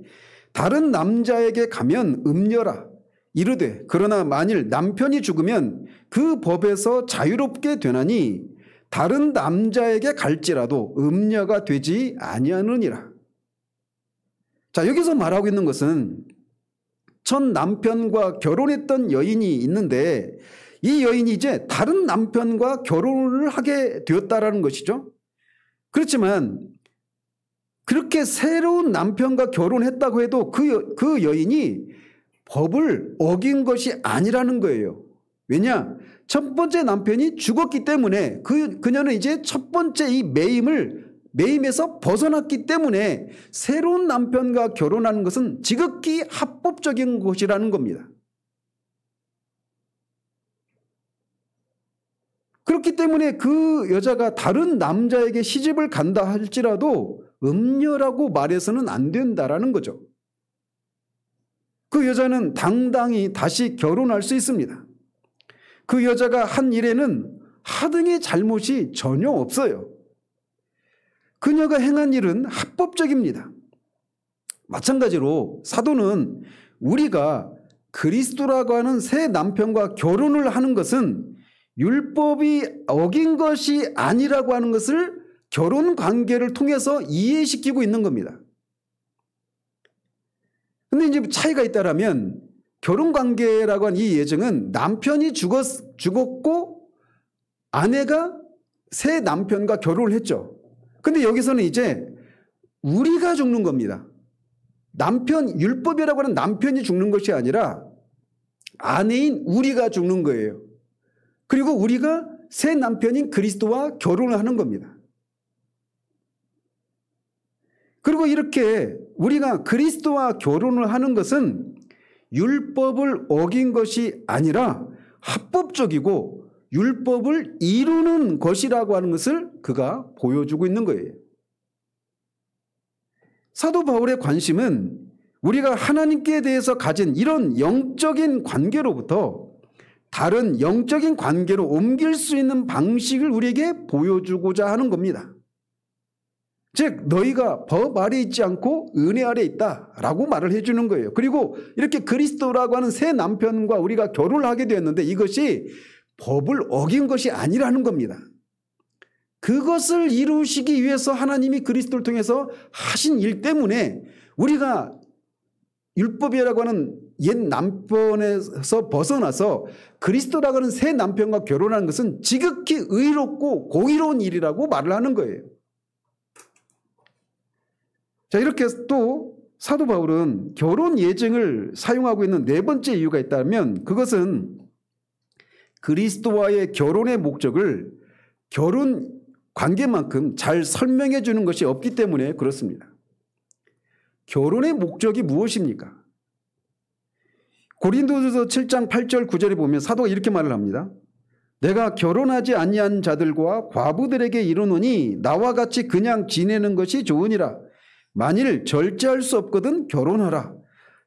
A: 다른 남자에게 가면 음녀라 이르되 그러나 만일 남편이 죽으면 그 법에서 자유롭게 되나니 다른 남자에게 갈지라도 음녀가 되지 아니하느니라. 자, 여기서 말하고 있는 것은 첫 남편과 결혼했던 여인이 있는데 이 여인이 이제 다른 남편과 결혼을 하게 되었다라는 것이죠. 그렇지만 그렇게 새로운 남편과 결혼했다고 해도 그 여인이 법을 어긴 것이 아니라는 거예요. 왜냐? 첫 번째 남편이 죽었기 때문에 그녀는 이제 첫 번째 이 매임에서 벗어났기 때문에 새로운 남편과 결혼하는 것은 지극히 합법적인 것이라는 겁니다. 그렇기 때문에 그 여자가 다른 남자에게 시집을 간다 할지라도 음녀라고 말해서는 안 된다라는 거죠. 그 여자는 당당히 다시 결혼할 수 있습니다. 그 여자가 한 일에는 하등의 잘못이 전혀 없어요. 그녀가 행한 일은 합법적입니다. 마찬가지로 사도는 우리가 그리스도라고 하는 새 남편과 결혼을 하는 것은 율법이 어긴 것이 아니라고 하는 것을 결혼 관계를 통해서 이해시키고 있는 겁니다. 근데 이제 차이가 있다라면 결혼 관계라고 하는 이 예정은 남편이 죽었고 아내가 새 남편과 결혼을 했죠. 근데 여기서는 이제 우리가 죽는 겁니다. 율법이라고 하는 남편이 죽는 것이 아니라 아내인 우리가 죽는 거예요. 그리고 우리가 새 남편인 그리스도와 결혼을 하는 겁니다. 그리고 이렇게 우리가 그리스도와 결혼을 하는 것은 율법을 어긴 것이 아니라 합법적이고 율법을 이루는 것이라고 하는 것을 그가 보여주고 있는 거예요. 사도 바울의 관심은 우리가 하나님께 대해서 가진 이런 영적인 관계로부터 다른 영적인 관계로 옮길 수 있는 방식을 우리에게 보여주고자 하는 겁니다. 즉 너희가 법 아래 있지 않고 은혜 아래 있다라고 말을 해주는 거예요. 그리고 이렇게 그리스도라고 하는 새 남편과 우리가 결혼을 하게 되었는데 이것이 법을 어긴 것이 아니라는 겁니다. 그것을 이루시기 위해서 하나님이 그리스도를 통해서 하신 일 때문에 우리가 율법이라고 하는 옛 남편에서 벗어나서 그리스도라고 하는 새 남편과 결혼하는 것은 지극히 의롭고 공의로운 일이라고 말을 하는 거예요. 자, 이렇게 또 사도 바울은 결혼 예정을 사용하고 있는 네 번째 이유가 있다면 그것은 그리스도와의 결혼의 목적을 결혼 관계만큼 잘 설명해 주는 것이 없기 때문에 그렇습니다. 결혼의 목적이 무엇입니까? 고린도전서 7장 8절 9절에 보면 사도가 이렇게 말을 합니다. 내가 결혼하지 아니한 자들과 과부들에게 이르노니 나와 같이 그냥 지내는 것이 좋으니라. 만일 절제할 수 없거든 결혼하라.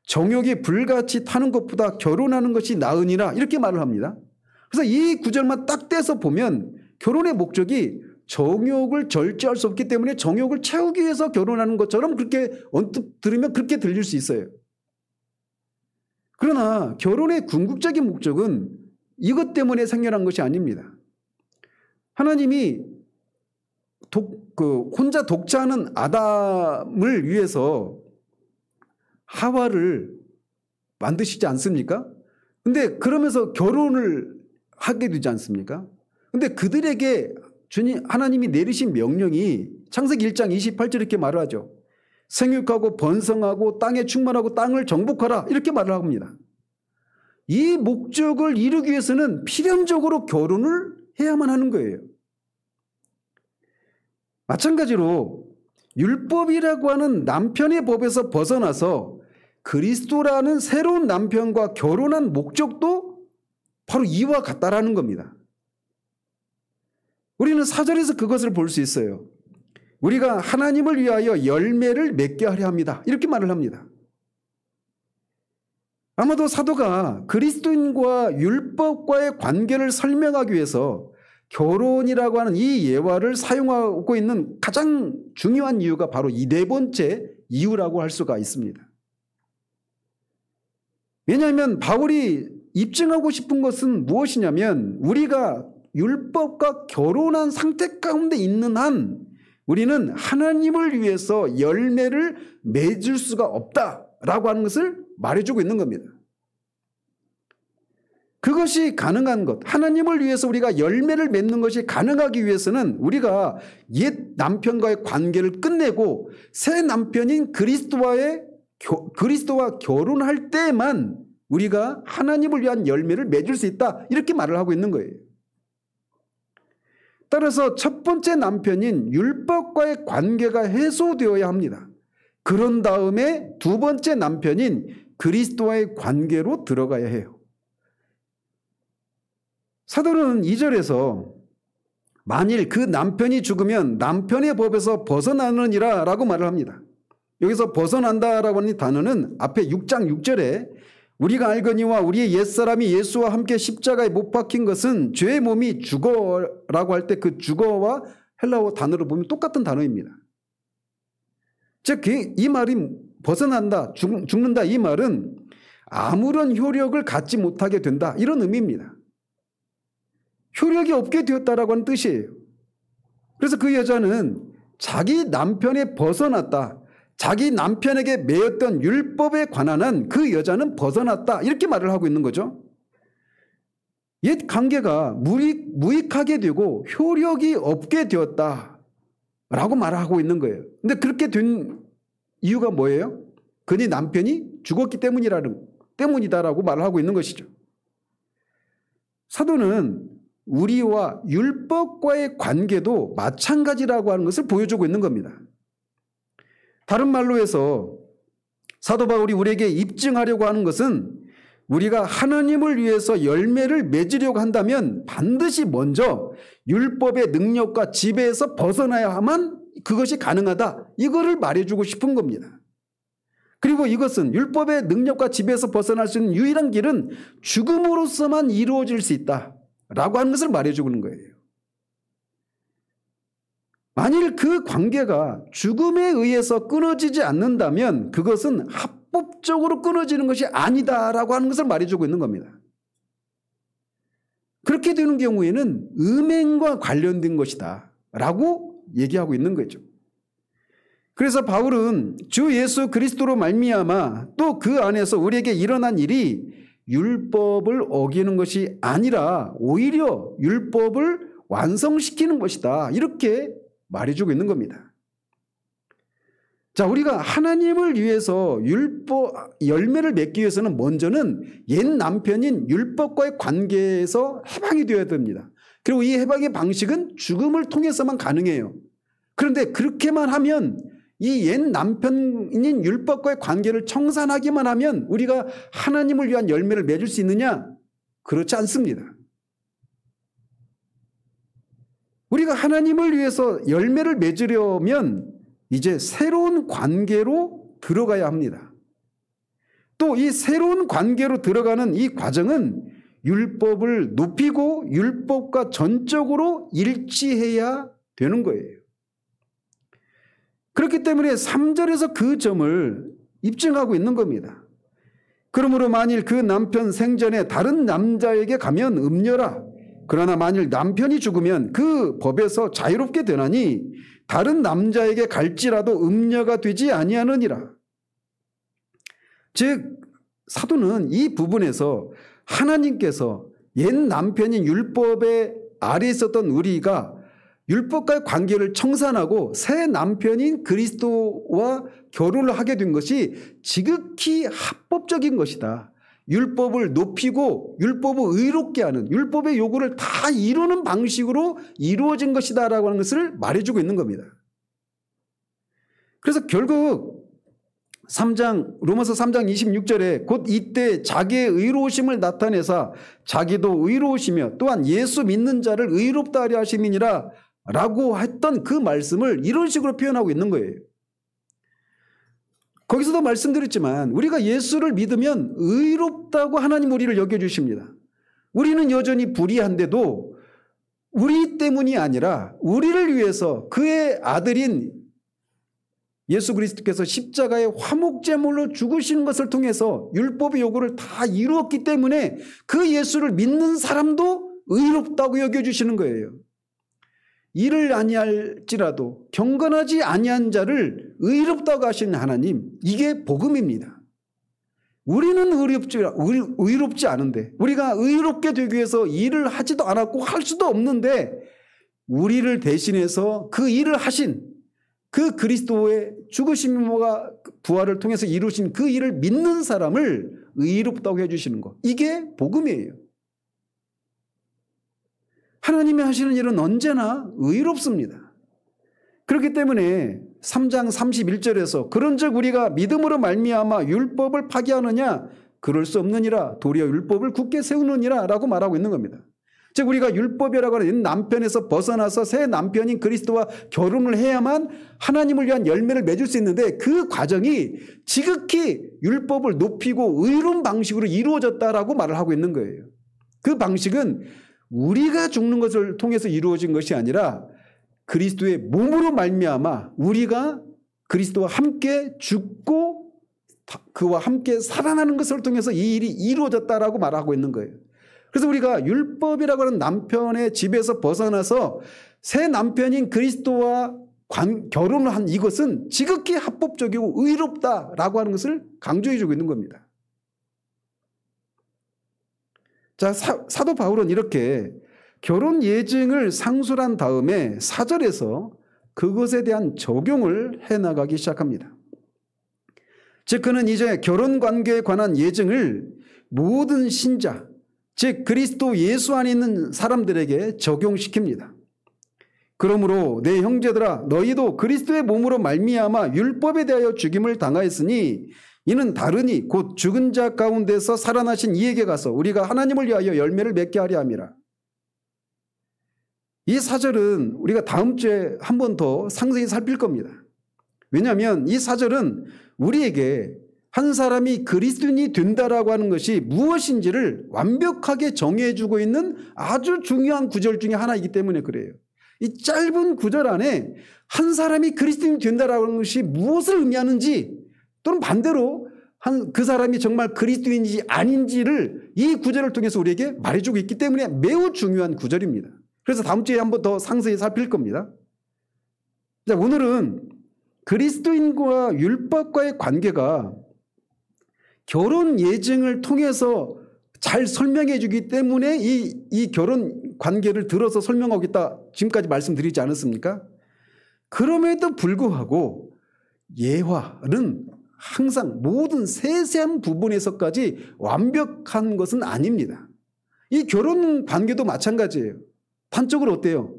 A: 정욕이 불같이 타는 것보다 결혼하는 것이 나으니라. 이렇게 말을 합니다. 그래서 이 구절만 딱 떼서 보면 결혼의 목적이 정욕을 절제할 수 없기 때문에 정욕을 채우기 위해서 결혼하는 것처럼 그렇게 언뜻 들으면 그렇게 들릴 수 있어요. 그러나 결혼의 궁극적인 목적은 이것 때문에 생겨난 것이 아닙니다. 하나님이 혼자 독차하는 아담을 위해서 하와를 만드시지 않습니까? 근데 그러면서 결혼을 하게 되지 않습니까? 근데 그들에게 하나님이 내리신 명령이 창세기 1장 28절 이렇게 말을 하죠. 생육하고 번성하고 땅에 충만하고 땅을 정복하라 이렇게 말을 합니다. 이 목적을 이루기 위해서는 필연적으로 결혼을 해야만 하는 거예요. 마찬가지로 율법이라고 하는 남편의 법에서 벗어나서 그리스도라는 새로운 남편과 결혼한 목적도 바로 이와 같다라는 겁니다. 우리는 4절에서 그것을 볼 수 있어요. 우리가 하나님을 위하여 열매를 맺게 하려 합니다. 이렇게 말을 합니다. 아마도 사도가 그리스도인과 율법과의 관계를 설명하기 위해서 결혼이라고 하는 이 예화를 사용하고 있는 가장 중요한 이유가 바로 이 네 번째 이유라고 할 수가 있습니다. 왜냐하면 바울이 입증하고 싶은 것은 무엇이냐면 우리가 율법과 결혼한 상태 가운데 있는 한 우리는 하나님을 위해서 열매를 맺을 수가 없다라고 하는 것을 말해주고 있는 겁니다. 그것이 가능한 것, 하나님을 위해서 우리가 열매를 맺는 것이 가능하기 위해서는 우리가 옛 남편과의 관계를 끝내고 새 남편인 그리스도와 결혼할 때만 우리가 하나님을 위한 열매를 맺을 수 있다 이렇게 말을 하고 있는 거예요. 따라서 첫 번째 남편인 율법과의 관계가 해소되어야 합니다. 그런 다음에 두 번째 남편인 그리스도와의 관계로 들어가야 해요. 사도는 2절에서 만일 그 남편이 죽으면 남편의 법에서 벗어나느니라 라고 말을 합니다. 여기서 벗어난다라고 하는 단어는 앞에 6장 6절에 우리가 알거니와 우리의 옛사람이 예수와 함께 십자가에 못 박힌 것은 죄의 몸이 죽어라고 할 때 그 죽어와 헬라어 단어로 보면 똑같은 단어입니다. 즉 이 말이 벗어난다, 죽는다 이 말은 아무런 효력을 갖지 못하게 된다 이런 의미입니다. 효력이 없게 되었다라고 하는 뜻이에요. 그래서 그 여자는 자기 남편에 벗어났다. 자기 남편에게 매였던 율법에 관한 한 그 여자는 벗어났다. 이렇게 말을 하고 있는 거죠. 옛 관계가 무익하게 되고 효력이 없게 되었다. 라고 말하고 있는 거예요. 근데 그렇게 된 이유가 뭐예요? 그네 남편이 죽었기 때문이다라고 말을 하고 있는 것이죠. 사도는 우리와 율법과의 관계도 마찬가지라고 하는 것을 보여주고 있는 겁니다. 다른 말로 해서 사도 바울이 우리에게 입증하려고 하는 것은 우리가 하나님을 위해서 열매를 맺으려고 한다면 반드시 먼저 율법의 능력과 지배에서 벗어나야만 그것이 가능하다. 이거를 말해주고 싶은 겁니다. 그리고 이것은 율법의 능력과 지배에서 벗어날 수 있는 유일한 길은 죽음으로서만 이루어질 수 있다라고 하는 것을 말해주고 있는 거예요. 만일 그 관계가 죽음에 의해서 끊어지지 않는다면 그것은 합법적으로 끊어지는 것이 아니다라고 하는 것을 말해주고 있는 겁니다. 그렇게 되는 경우에는 음행과 관련된 것이다 라고 얘기하고 있는 거죠. 그래서 바울은 주 예수 그리스도로 말미암아 또 그 안에서 우리에게 일어난 일이 율법을 어기는 것이 아니라 오히려 율법을 완성시키는 것이다 이렇게 말해주고 있는 겁니다. 자, 우리가 하나님을 위해서 열매를 맺기 위해서는 먼저는 옛 남편인 율법과의 관계에서 해방이 되어야 됩니다. 그리고 이 해방의 방식은 죽음을 통해서만 가능해요. 그런데 그렇게만 하면 이 옛 남편인 율법과의 관계를 청산하기만 하면 우리가 하나님을 위한 열매를 맺을 수 있느냐? 그렇지 않습니다. 우리가 하나님을 위해서 열매를 맺으려면 이제 새로운 관계로 들어가야 합니다. 또 이 새로운 관계로 들어가는 이 과정은 율법을 높이고 율법과 전적으로 일치해야 되는 거예요. 그렇기 때문에 3절에서 그 점을 입증하고 있는 겁니다. 그러므로 만일 그 남편 생전에 다른 남자에게 가면 음녀라. 그러나 만일 남편이 죽으면 그 법에서 자유롭게 되나니 다른 남자에게 갈지라도 음녀가 되지 아니하느니라. 즉 사도는 이 부분에서 하나님께서 옛 남편인 율법의 아래에 있었던 우리가 율법과의 관계를 청산하고 새 남편인 그리스도와 결혼을 하게 된 것이 지극히 합법적인 것이다. 율법을 높이고 율법을 의롭게 하는, 율법의 요구를 다 이루는 방식으로 이루어진 것이다라고 하는 것을 말해주고 있는 겁니다. 그래서 결국 로마서 3장 26절에 곧 이때 자기의 의로우심을 나타내사 자기도 의로우시며 또한 예수 믿는 자를 의롭다 하려 하심이니라 라고 했던 그 말씀을 이런 식으로 표현하고 있는 거예요. 거기서도 말씀드렸지만 우리가 예수를 믿으면 의롭다고 하나님 우리를 여겨주십니다. 우리는 여전히 불의한데도 우리 때문이 아니라 우리를 위해서 그의 아들인 예수 그리스도께서 십자가의 화목제물로 죽으시는 것을 통해서 율법의 요구를 다 이루었기 때문에 그 예수를 믿는 사람도 의롭다고 여겨주시는 거예요. 이를 아니할지라도 경건하지 아니한 자를 의롭다고 하시는 하나님, 이게 복음입니다. 우리는 의롭지 않은데, 우리가 의롭게 되기 위해서 일을 하지도 않았고 할 수도 없는데 우리를 대신해서 그 일을 하신 그 그리스도의 죽으심과 부활을 통해서 이루신 그 일을 믿는 사람을 의롭다고 해주시는 것, 이게 복음이에요. 하나님이 하시는 일은 언제나 의롭습니다. 그렇기 때문에 3장 31절에서 그런즉 우리가 믿음으로 말미암아 율법을 파기하느냐, 그럴 수 없느니라, 도리어 율법을 굳게 세우느니라 라고 말하고 있는 겁니다. 즉 우리가 율법이라고 하는 남편에서 벗어나서 새 남편인 그리스도와 결혼을 해야만 하나님을 위한 열매를 맺을 수 있는데, 그 과정이 지극히 율법을 높이고 의로운 방식으로 이루어졌다라고 말을 하고 있는 거예요. 그 방식은 우리가 죽는 것을 통해서 이루어진 것이 아니라 그리스도의 몸으로 말미암아 우리가 그리스도와 함께 죽고 그와 함께 살아나는 것을 통해서 이 일이 이루어졌다라고 말하고 있는 거예요. 그래서 우리가 율법이라고 하는 남편의 집에서 벗어나서 새 남편인 그리스도와 결혼을 한 이것은 지극히 합법적이고 의롭다라고 하는 것을 강조해 주고 있는 겁니다. 자, 사도 바울은 이렇게 결혼 예증을 상술한 다음에 4절에서 그것에 대한 적용을 해나가기 시작합니다. 즉 그는 이제 결혼관계에 관한 예증을 모든 신자, 즉 그리스도 예수 안에 있는 사람들에게 적용시킵니다. 그러므로 내 형제들아, 너희도 그리스도의 몸으로 말미암아 율법에 대하여 죽임을 당하였으니 이는 다르니 곧 죽은 자 가운데서 살아나신 이에게 가서 우리가 하나님을 위하여 열매를 맺게 하려 함이라. 이 사절은 우리가 다음 주에 한 번 더 상세히 살필 겁니다. 왜냐하면 이 사절은 우리에게 한 사람이 그리스도인이 된다라고 하는 것이 무엇인지를 완벽하게 정해주고 있는 아주 중요한 구절 중에 하나이기 때문에 그래요. 이 짧은 구절 안에 한 사람이 그리스도인이 된다라고 하는 것이 무엇을 의미하는지, 또는 반대로 그 사람이 정말 그리스도인인지 아닌지를 이 구절을 통해서 우리에게 말해주고 있기 때문에 매우 중요한 구절입니다. 그래서 다음 주에 한 번 더 상세히 살필 겁니다. 자, 오늘은 그리스도인과 율법과의 관계가 결혼 예증을 통해서 잘 설명해 주기 때문에 이 결혼 관계를 들어서 설명하겠다 지금까지 말씀드리지 않았습니까? 그럼에도 불구하고 예화는 항상 모든 세세한 부분에서까지 완벽한 것은 아닙니다. 이 결혼 관계도 마찬가지예요. 단적으로 어때요?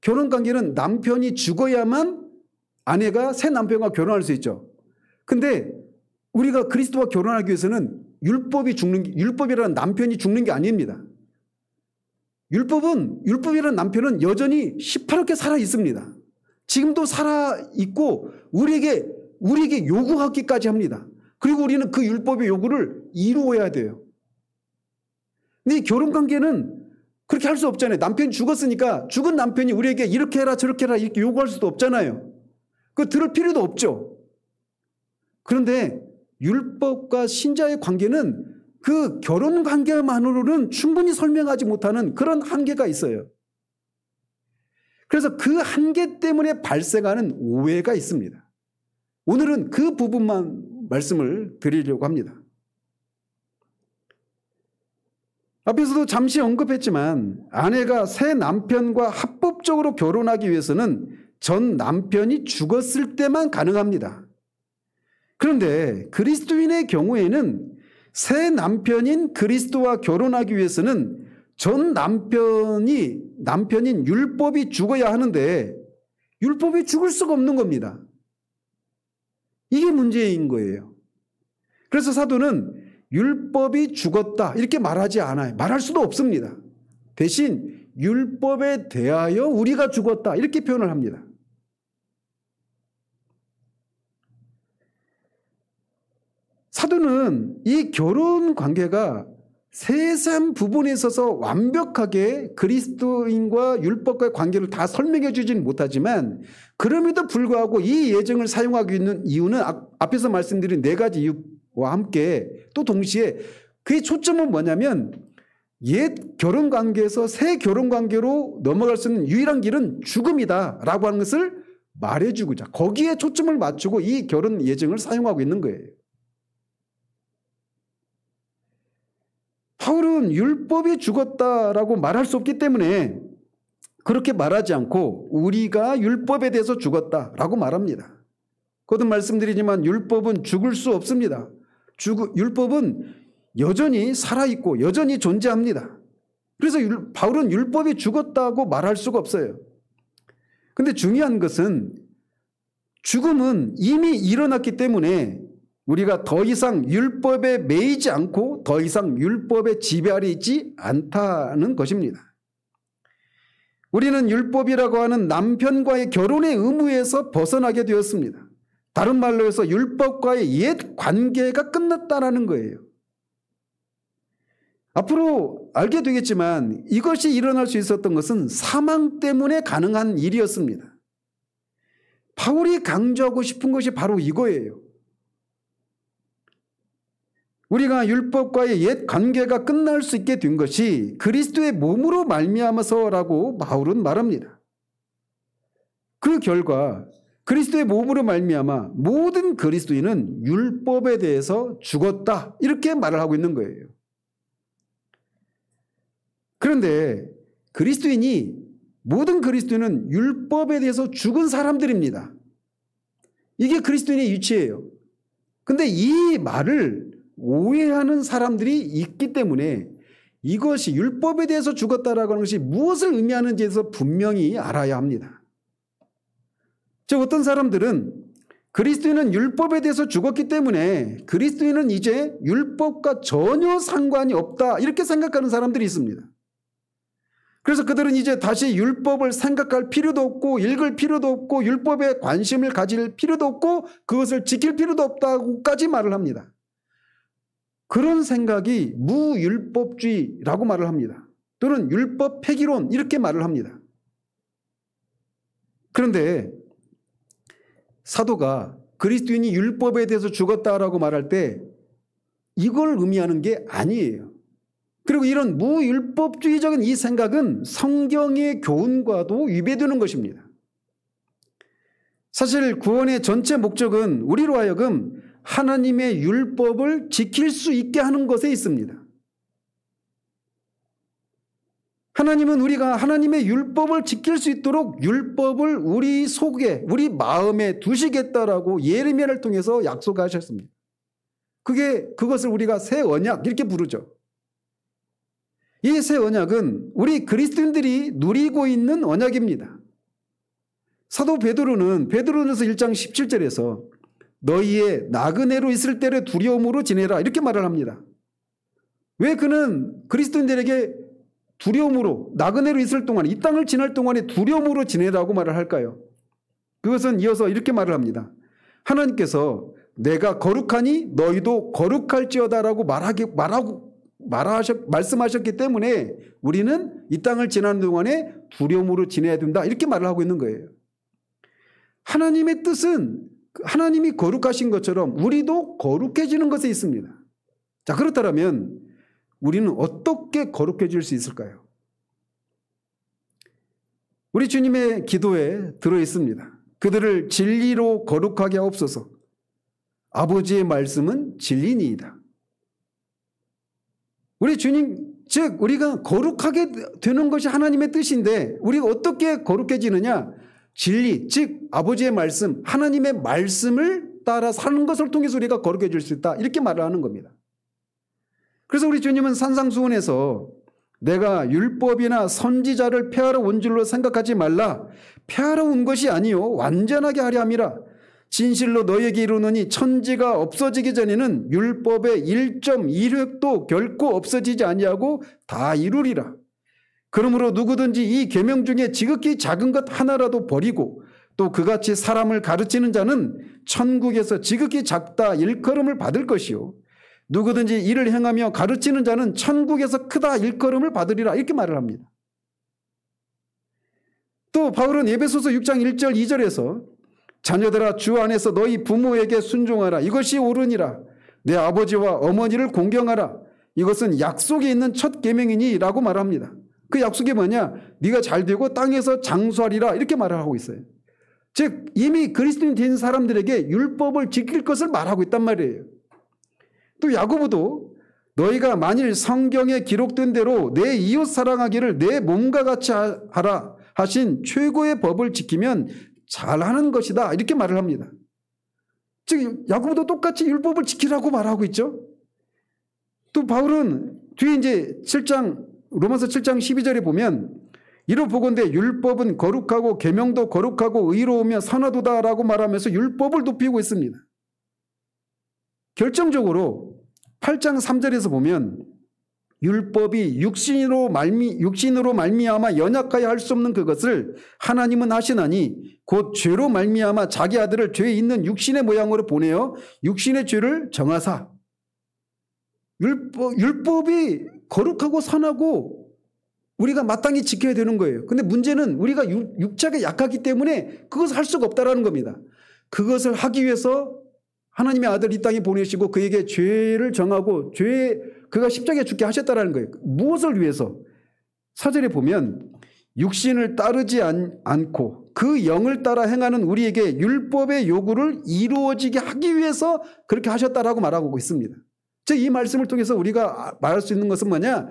A: 결혼 관계는 남편이 죽어야만 아내가 새 남편과 결혼할 수 있죠. 근데 우리가 그리스도와 결혼하기 위해서는 율법이라는 남편이 죽는 게 아닙니다. 율법이라는 남편은 여전히 시퍼렇게 살아 있습니다. 지금도 살아 있고 우리에게 요구하기까지 합니다. 그리고 우리는 그 율법의 요구를 이루어야 돼요. 근데 결혼 관계는 그렇게 할 수 없잖아요. 남편이 죽었으니까 죽은 남편이 우리에게 이렇게 해라 저렇게 해라 이렇게 요구할 수도 없잖아요. 그거 들을 필요도 없죠. 그런데 율법과 신자의 관계는 그 결혼 관계만으로는 충분히 설명하지 못하는 그런 한계가 있어요. 그래서 그 한계 때문에 발생하는 오해가 있습니다. 오늘은 그 부분만 말씀을 드리려고 합니다. 앞에서도 잠시 언급했지만 아내가 새 남편과 합법적으로 결혼하기 위해서는 전 남편이 죽었을 때만 가능합니다. 그런데 그리스도인의 경우에는 새 남편인 그리스도와 결혼하기 위해서는 전 남편인 율법이 죽어야 하는데 율법이 죽을 수가 없는 겁니다. 이게 문제인 거예요. 그래서 사도는 율법이 죽었다 이렇게 말하지 않아요. 말할 수도 없습니다. 대신 율법에 대하여 우리가 죽었다 이렇게 표현을 합니다. 사도는 이 결혼 관계가 세세한 부분에 있어서 완벽하게 그리스도인과 율법과의 관계를 다 설명해 주지는 못하지만 그럼에도 불구하고 이 예정을 사용하고 있는 이유는 앞에서 말씀드린 네 가지 이유와 함께 또 동시에 그의 초점은 뭐냐면 옛 결혼 관계에서 새 결혼 관계로 넘어갈 수 있는 유일한 길은 죽음이다라고 하는 것을 말해주고자 거기에 초점을 맞추고 이 결혼 예정을 사용하고 있는 거예요. 바울은 율법이 죽었다라고 말할 수 없기 때문에 그렇게 말하지 않고 우리가 율법에 대해서 죽었다라고 말합니다. 거듭 말씀드리지만 율법은 죽을 수 없습니다. 율법은 여전히 살아있고 여전히 존재합니다. 그래서 바울은 율법이 죽었다고 말할 수가 없어요. 그런데 중요한 것은 죽음은 이미 일어났기 때문에 우리가 더 이상 율법에 매이지 않고 더 이상 율법의 지배 아래 있지 않다는 것입니다. 우리는 율법이라고 하는 남편과의 결혼의 의무에서 벗어나게 되었습니다. 다른 말로 해서 율법과의 옛 관계가 끝났다는 거예요. 앞으로 알게 되겠지만 이것이 일어날 수 있었던 것은 사망 때문에 가능한 일이었습니다. 바울이 강조하고 싶은 것이 바로 이거예요. 우리가 율법과의 옛 관계가 끝날 수 있게 된 것이 그리스도의 몸으로 말미암아서라고 바울은 말합니다. 그 결과 그리스도의 몸으로 말미암아 모든 그리스도인은 율법에 대해서 죽었다 이렇게 말을 하고 있는 거예요. 그런데 모든 그리스도인은 율법에 대해서 죽은 사람들입니다. 이게 그리스도인의 위치예요. 그런데 이 말을 오해하는 사람들이 있기 때문에 이것이 율법에 대해서 죽었다라고 하는 것이 무엇을 의미하는지에 대해서 분명히 알아야 합니다. 즉 어떤 사람들은 그리스도인은 율법에 대해서 죽었기 때문에 그리스도인은 이제 율법과 전혀 상관이 없다 이렇게 생각하는 사람들이 있습니다. 그래서 그들은 이제 다시 율법을 생각할 필요도 없고 읽을 필요도 없고 율법에 관심을 가질 필요도 없고 그것을 지킬 필요도 없다고까지 말을 합니다. 그런 생각이 무율법주의라고 말을 합니다. 또는 율법 폐기론 이렇게 말을 합니다. 그런데 사도가 그리스도인이 율법에 대해서 죽었다라고 말할 때 이걸 의미하는 게 아니에요. 그리고 이런 무율법주의적인 이 생각은 성경의 교훈과도 위배되는 것입니다. 사실 구원의 전체 목적은 우리로 하여금 하나님의 율법을 지킬 수 있게 하는 것에 있습니다. 하나님은 우리가 하나님의 율법을 지킬 수 있도록 율법을 우리 속에 우리 마음에 두시겠다라고 예레미야를 통해서 약속하셨습니다. 그것을 우리가 새 언약 이렇게 부르죠. 이 새 언약은 우리 그리스도인들이 누리고 있는 언약입니다. 사도 베드로전서 1장 17절에서 너희의 나그네로 있을 때를 두려움으로 지내라 이렇게 말을 합니다. 왜 그는 그리스도인들에게 두려움으로 나그네로 있을 동안 이 땅을 지날 동안에 두려움으로 지내라고 말을 할까요? 그것은 이어서 이렇게 말을 합니다. 하나님께서 내가 거룩하니 너희도 거룩할지어다라고 말씀하셨기 때문에 우리는 이 땅을 지나는 동안에 두려움으로 지내야 된다 이렇게 말을 하고 있는 거예요. 하나님의 뜻은 하나님이 거룩하신 것처럼 우리도 거룩해지는 것에 있습니다. 자, 그렇다면 우리는 어떻게 거룩해질 수 있을까요? 우리 주님의 기도에 들어 있습니다. 그들을 진리로 거룩하게 하옵소서. 아버지의 말씀은 진리니이다. 우리 주님, 즉 우리가 거룩하게 되는 것이 하나님의 뜻인데 우리가 어떻게 거룩해지느냐? 진리, 즉 아버지의 말씀, 하나님의 말씀을 따라 사는 것을 통해서 우리가 거룩해질 수 있다. 이렇게 말을 하는 겁니다. 그래서 우리 주님은 산상수훈에서 내가 율법이나 선지자를 폐하러 온 줄로 생각하지 말라. 폐하러 온 것이 아니요 완전하게 하려 함이라. 진실로 너희에게 이르노니 천지가 없어지기 전에는 율법의 1.1획도 결코 없어지지 아니하고 다 이루리라. 그러므로 누구든지 이 계명 중에 지극히 작은 것 하나라도 버리고 또 그같이 사람을 가르치는 자는 천국에서 지극히 작다 일컬음을 받을 것이요 누구든지 이를 행하며 가르치는 자는 천국에서 크다 일컬음을 받으리라. 이렇게 말을 합니다. 또 바울은 에베소서 6장 1절 2절에서 자녀들아 주 안에서 너희 부모에게 순종하라. 이것이 옳으니라. 내 아버지와 어머니를 공경하라. 이것은 약속이 있는 첫 계명이니 라고 말합니다. 그 약속이 뭐냐? 네가 잘 되고 땅에서 장수하리라. 이렇게 말을 하고 있어요. 즉 이미 그리스도인 된 사람들에게 율법을 지킬 것을 말하고 있단 말이에요. 또 야고보도 너희가 만일 성경에 기록된 대로 내 이웃 사랑하기를 내 몸과 같이 하라 하신 최고의 법을 지키면 잘하는 것이다. 이렇게 말을 합니다. 즉 야고보도 똑같이 율법을 지키라고 말하고 있죠. 또 바울은 뒤에 이제 로마서 7장 12절에 보면 이로 보건대 율법은 거룩하고 계명도 거룩하고 의로우며 선하도다라고 말하면서 율법을 높이고 있습니다. 결정적으로 8장 3절에서 보면 율법이 육신으로 말미암아 연약하여 할 수 없는 그것을 하나님은 하시나니 곧 죄로 말미암아 자기 아들을 죄 있는 육신의 모양으로 보내어 육신의 죄를 정하사. 율법이 거룩하고 선하고 우리가 마땅히 지켜야 되는 거예요. 근데 문제는 우리가 육체가 약하기 때문에 그것을 할 수가 없다라는 겁니다. 그것을 하기 위해서 하나님의 아들 이 땅에 보내시고 그에게 죄를 정하고 그가 십자가에 죽게 하셨다라는 거예요. 무엇을 위해서? 4절에 보면 육신을 따르지 않고 그 영을 따라 행하는 우리에게 율법의 요구를 이루어지게 하기 위해서 그렇게 하셨다라고 말하고 있습니다. 즉 이 말씀을 통해서 우리가 말할 수 있는 것은 뭐냐?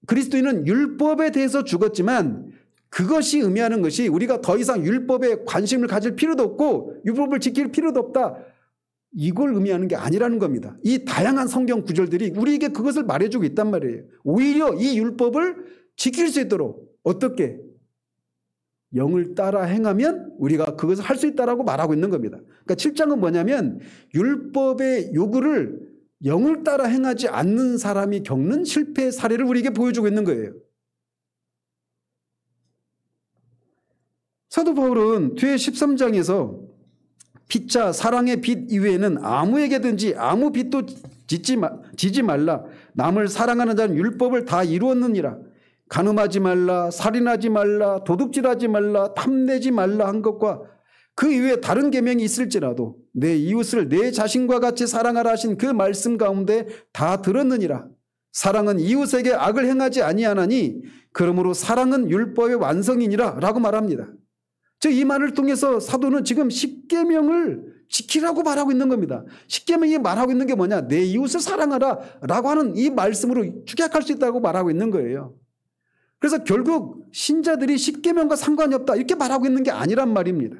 A: 그리스도인은 율법에 대해서 죽었지만 그것이 의미하는 것이 우리가 더 이상 율법에 관심을 가질 필요도 없고 율법을 지킬 필요도 없다. 이걸 의미하는 게 아니라는 겁니다. 이 다양한 성경 구절들이 우리에게 그것을 말해주고 있단 말이에요. 오히려 이 율법을 지킬 수 있도록 어떻게? 영을 따라 행하면 우리가 그것을 할 수 있다라고 말하고 있는 겁니다. 그러니까 7장은 뭐냐면 율법의 요구를 영을 따라 행하지 않는 사람이 겪는 실패의 사례를 우리에게 보여주고 있는 거예요. 사도 바울은 뒤에 13장에서 피차 사랑의 빚 이외에는 아무에게든지 아무 빚도 지지 말라. 남을 사랑하는 자는 율법을 다 이루었느니라. 간음하지 말라, 살인하지 말라, 도둑질하지 말라, 탐내지 말라 한 것과 그 이외에 다른 계명이 있을지라도 내 이웃을 내 자신과 같이 사랑하라 하신 그 말씀 가운데 다 들었느니라. 사랑은 이웃에게 악을 행하지 아니하나니 그러므로 사랑은 율법의 완성이니라 라고 말합니다. 즉 이 말을 통해서 사도는 지금 십계명을 지키라고 말하고 있는 겁니다. 십계명이 말하고 있는 게 뭐냐? 내 이웃을 사랑하라 라고 하는 이 말씀으로 축약할 수 있다고 말하고 있는 거예요. 그래서 결국 신자들이 십계명과 상관이 없다 이렇게 말하고 있는 게 아니란 말입니다.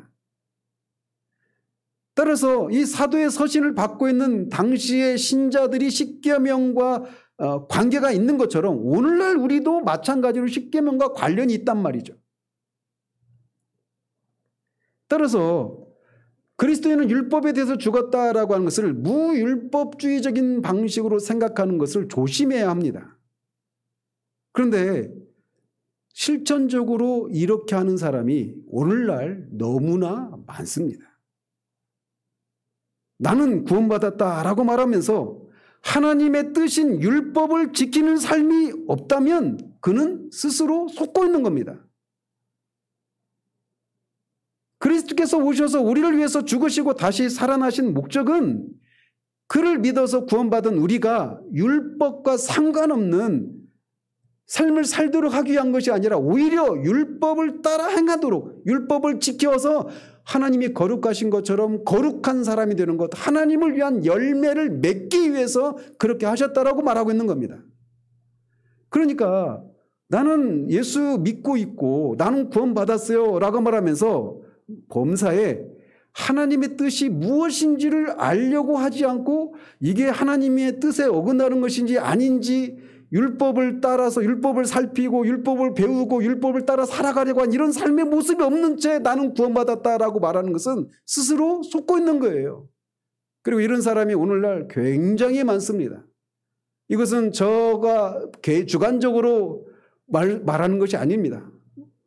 A: 따라서 이 사도의 서신을 받고 있는 당시의 신자들이 십계명과 관계가 있는 것처럼 오늘날 우리도 마찬가지로 십계명과 관련이 있단 말이죠. 따라서 그리스도인은 율법에 대해서 죽었다라고 하는 것을 무율법주의적인 방식으로 생각하는 것을 조심해야 합니다. 그런데 실천적으로 이렇게 하는 사람이 오늘날 너무나 많습니다. 나는 구원받았다라고 말하면서 하나님의 뜻인 율법을 지키는 삶이 없다면 그는 스스로 속고 있는 겁니다. 그리스도께서 오셔서 우리를 위해서 죽으시고 다시 살아나신 목적은 그를 믿어서 구원받은 우리가 율법과 상관없는 삶을 살도록 하기 위한 것이 아니라 오히려 율법을 따라 행하도록 율법을 지켜서 하나님이 거룩하신 것처럼 거룩한 사람이 되는 것, 하나님을 위한 열매를 맺기 위해서 그렇게 하셨다라고 말하고 있는 겁니다. 그러니까 나는 예수 믿고 있고 나는 구원받았어요 라고 말하면서 범사에 하나님의 뜻이 무엇인지를 알려고 하지 않고 이게 하나님의 뜻에 어긋나는 것인지 아닌지 율법을 따라서 율법을 살피고 율법을 배우고 율법을 따라 살아가려고 한 이런 삶의 모습이 없는 채 나는 구원받았다라고 말하는 것은 스스로 속고 있는 거예요. 그리고 이런 사람이 오늘날 굉장히 많습니다. 이것은 저가 주관적으로 말하는 것이 아닙니다.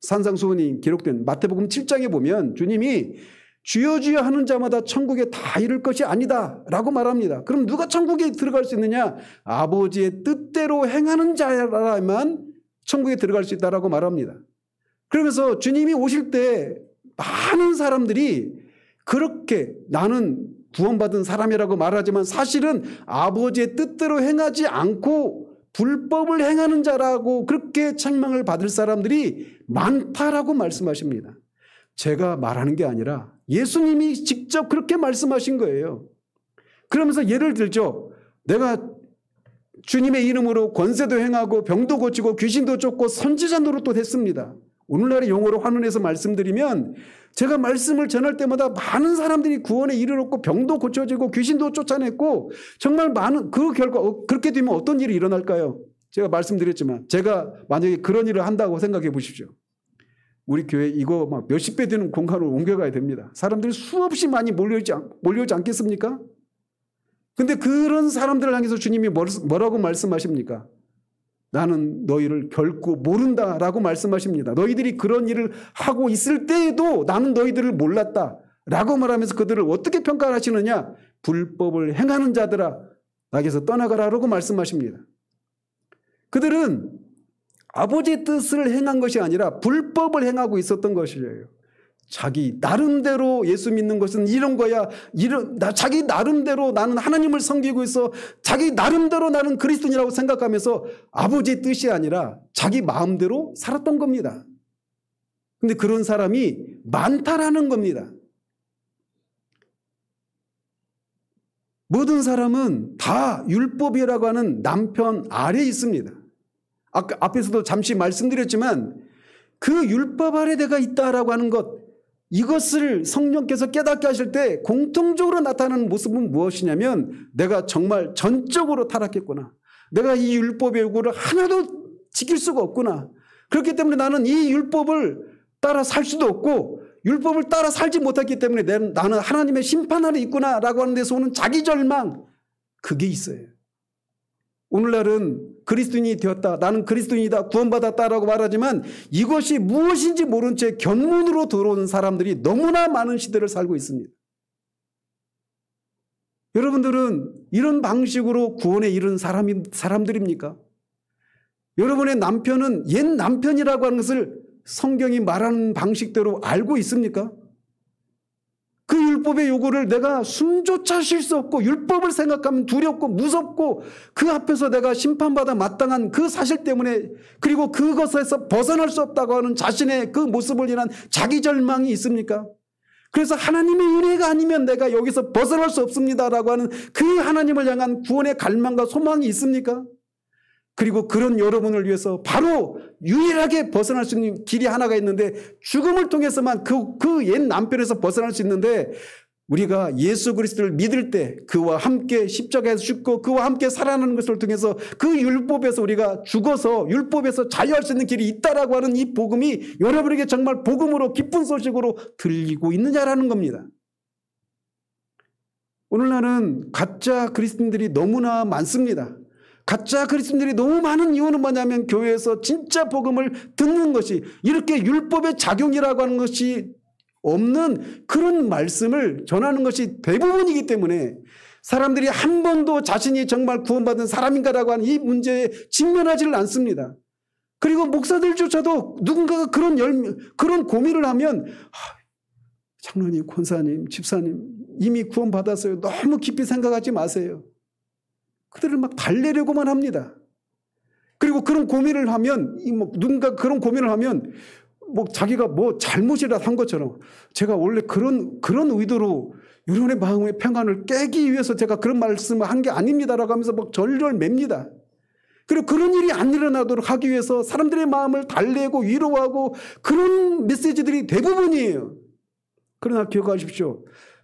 A: 산상수훈이 기록된 마태복음 7장에 보면 주님이 주여 주여 하는 자마다 천국에 다 이를 것이 아니다 라고 말합니다. 그럼 누가 천국에 들어갈 수 있느냐? 아버지의 뜻대로 행하는 자라만 천국에 들어갈 수 있다라고 말합니다. 그러면서 주님이 오실 때 많은 사람들이 그렇게 나는 구원받은 사람이라고 말하지만 사실은 아버지의 뜻대로 행하지 않고 불법을 행하는 자라고 그렇게 책망을 받을 사람들이 많다라고 말씀하십니다. 제가 말하는 게 아니라 예수님이 직접 그렇게 말씀하신 거예요. 그러면서 예를 들죠. 내가 주님의 이름으로 권세도 행하고 병도 고치고 귀신도 쫓고 선지자 노릇도 했습니다. 오늘날의 용어로 환원해서 말씀드리면 제가 말씀을 전할 때마다 많은 사람들이 구원에 이르렀고 병도 고쳐지고 귀신도 쫓아냈고 정말 많은 그 결과 그렇게 되면 어떤 일이 일어날까요? 제가 말씀드렸지만 제가 만약에 그런 일을 한다고 생각해 보십시오. 우리 교회 이거 막 몇십 배 되는 공간으로 옮겨가야 됩니다. 사람들이 수없이 많이 몰려오지 않겠습니까? 근데 그런 사람들을 향해서 주님이 뭐라고 말씀하십니까? 나는 너희를 결코 모른다라고 말씀하십니다. 너희들이 그런 일을 하고 있을 때에도 나는 너희들을 몰랐다라고 말하면서 그들을 어떻게 평가하시느냐? 불법을 행하는 자들아 나에게서 떠나가라라고 말씀하십니다. 그들은 아버지의 뜻을 행한 것이 아니라 불법을 행하고 있었던 것이에요. 자기 나름대로 예수 믿는 것은 이런 거야. 자기 나름대로 나는 하나님을 섬기고 있어. 자기 나름대로 나는 그리스도인이라고 생각하면서 아버지의 뜻이 아니라 자기 마음대로 살았던 겁니다. 근데 그런 사람이 많다라는 겁니다. 모든 사람은 다 율법이라고 하는 남편 아래에 있습니다. 아까 앞에서도 잠시 말씀드렸지만 그 율법 아래 내가 있다라고 하는 것, 이것을 성령께서 깨닫게 하실 때 공통적으로 나타나는 모습은 무엇이냐면 내가 정말 전적으로 타락했구나. 내가 이 율법의 요구를 하나도 지킬 수가 없구나. 그렇기 때문에 나는 이 율법을 따라 살 수도 없고 율법을 따라 살지 못했기 때문에 나는 하나님의 심판 아래 있구나라고 하는 데서 오는 자기 절망, 그게 있어요. 오늘날은 그리스도인이 되었다, 나는 그리스도인이다, 구원받았다라고 말하지만 이것이 무엇인지 모른 채 견문으로 들어오는 사람들이 너무나 많은 시대를 살고 있습니다. 여러분들은 이런 방식으로 구원에 이른 사람들입니까? 여러분의 남편은 옛 남편이라고 하는 것을 성경이 말하는 방식대로 알고 있습니까? 그 율법의 요구를 내가 숨조차 쉴 수 없고 율법을 생각하면 두렵고 무섭고 그 앞에서 내가 심판받아 마땅한 그 사실 때문에 그리고 그것에서 벗어날 수 없다고 하는 자신의 그 모습을 인한 자기 절망이 있습니까? 그래서 하나님의 은혜가 아니면 내가 여기서 벗어날 수 없습니다라고 하는 그 하나님을 향한 구원의 갈망과 소망이 있습니까? 그리고 그런 여러분을 위해서 바로 유일하게 벗어날 수 있는 길이 하나가 있는데 죽음을 통해서만 그 옛 남편에서 벗어날 수 있는데 우리가 예수 그리스도를 믿을 때 그와 함께 십자가에서 죽고 그와 함께 살아나는 것을 통해서 그 율법에서 우리가 죽어서 율법에서 자유할 수 있는 길이 있다라고 하는 이 복음이 여러분에게 정말 복음으로 기쁜 소식으로 들리고 있느냐라는 겁니다. 오늘날은 가짜 그리스도인들이 너무나 많습니다. 가짜 그리스도인들이 너무 많은 이유는 뭐냐면 교회에서 진짜 복음을 듣는 것이 이렇게 율법의 작용이라고 하는 것이 없는 그런 말씀을 전하는 것이 대부분이기 때문에 사람들이 한 번도 자신이 정말 구원받은 사람인가라고 하는 이 문제에 직면하지를 않습니다. 그리고 목사들조차도 누군가가 그런 고민을 하면 장로님, 권사님, 집사님 이미 구원받았어요. 너무 깊이 생각하지 마세요. 그들을 막 달래려고만 합니다. 그리고 그런 고민을 하면 누군가 그런 고민을 하면 뭐 자기가 뭐 잘못이라도 한 것처럼 제가 원래 그런 의도로 여러분의 마음의 평안을 깨기 위해서 제가 그런 말씀을 한 게 아닙니다라고 하면서 막 절절 맵니다. 그리고 그런 일이 안 일어나도록 하기 위해서 사람들의 마음을 달래고 위로하고 그런 메시지들이 대부분이에요. 그러나 기억하십시오.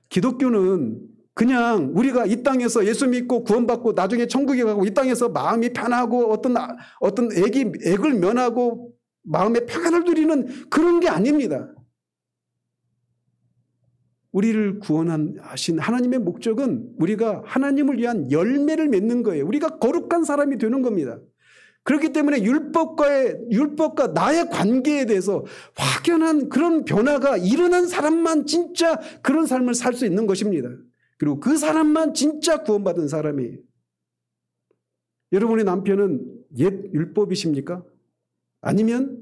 A: 기독교는 그냥 우리가 이 땅에서 예수 믿고 구원받고 나중에 천국에 가고 이 땅에서 마음이 편하고 어떤 액을 면하고 마음의 평안을 누리는 그런 게 아닙니다. 우리를 구원하신 하나님의 목적은 우리가 하나님을 위한 열매를 맺는 거예요. 우리가 거룩한 사람이 되는 겁니다. 그렇기 때문에 율법과 나의 관계에 대해서 확연한 그런 변화가 일어난 사람만 진짜 그런 삶을 살 수 있는 것입니다. 그리고 그 사람만 진짜 구원받은 사람이에요. 여러분의 남편은 옛 율법이십니까? 아니면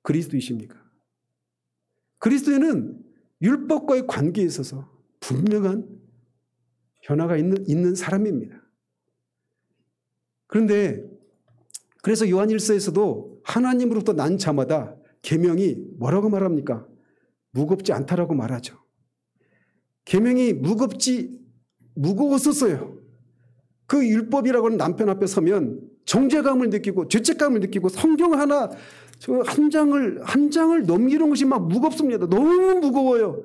A: 그리스도이십니까? 그리스도에는 율법과의 관계에 있어서 분명한 변화가 있는 사람입니다. 그런데 그래서 요한일서에서도 하나님으로부터 난 자마다 계명이 뭐라고 말합니까? 무겁지 않다라고 말하죠. 계명이 무거웠었어요. 그 율법이라고 하는 남편 앞에 서면 정죄감을 느끼고 죄책감을 느끼고 성경 하나 한 장을 넘기는 것이 막 무겁습니다. 너무 무거워요.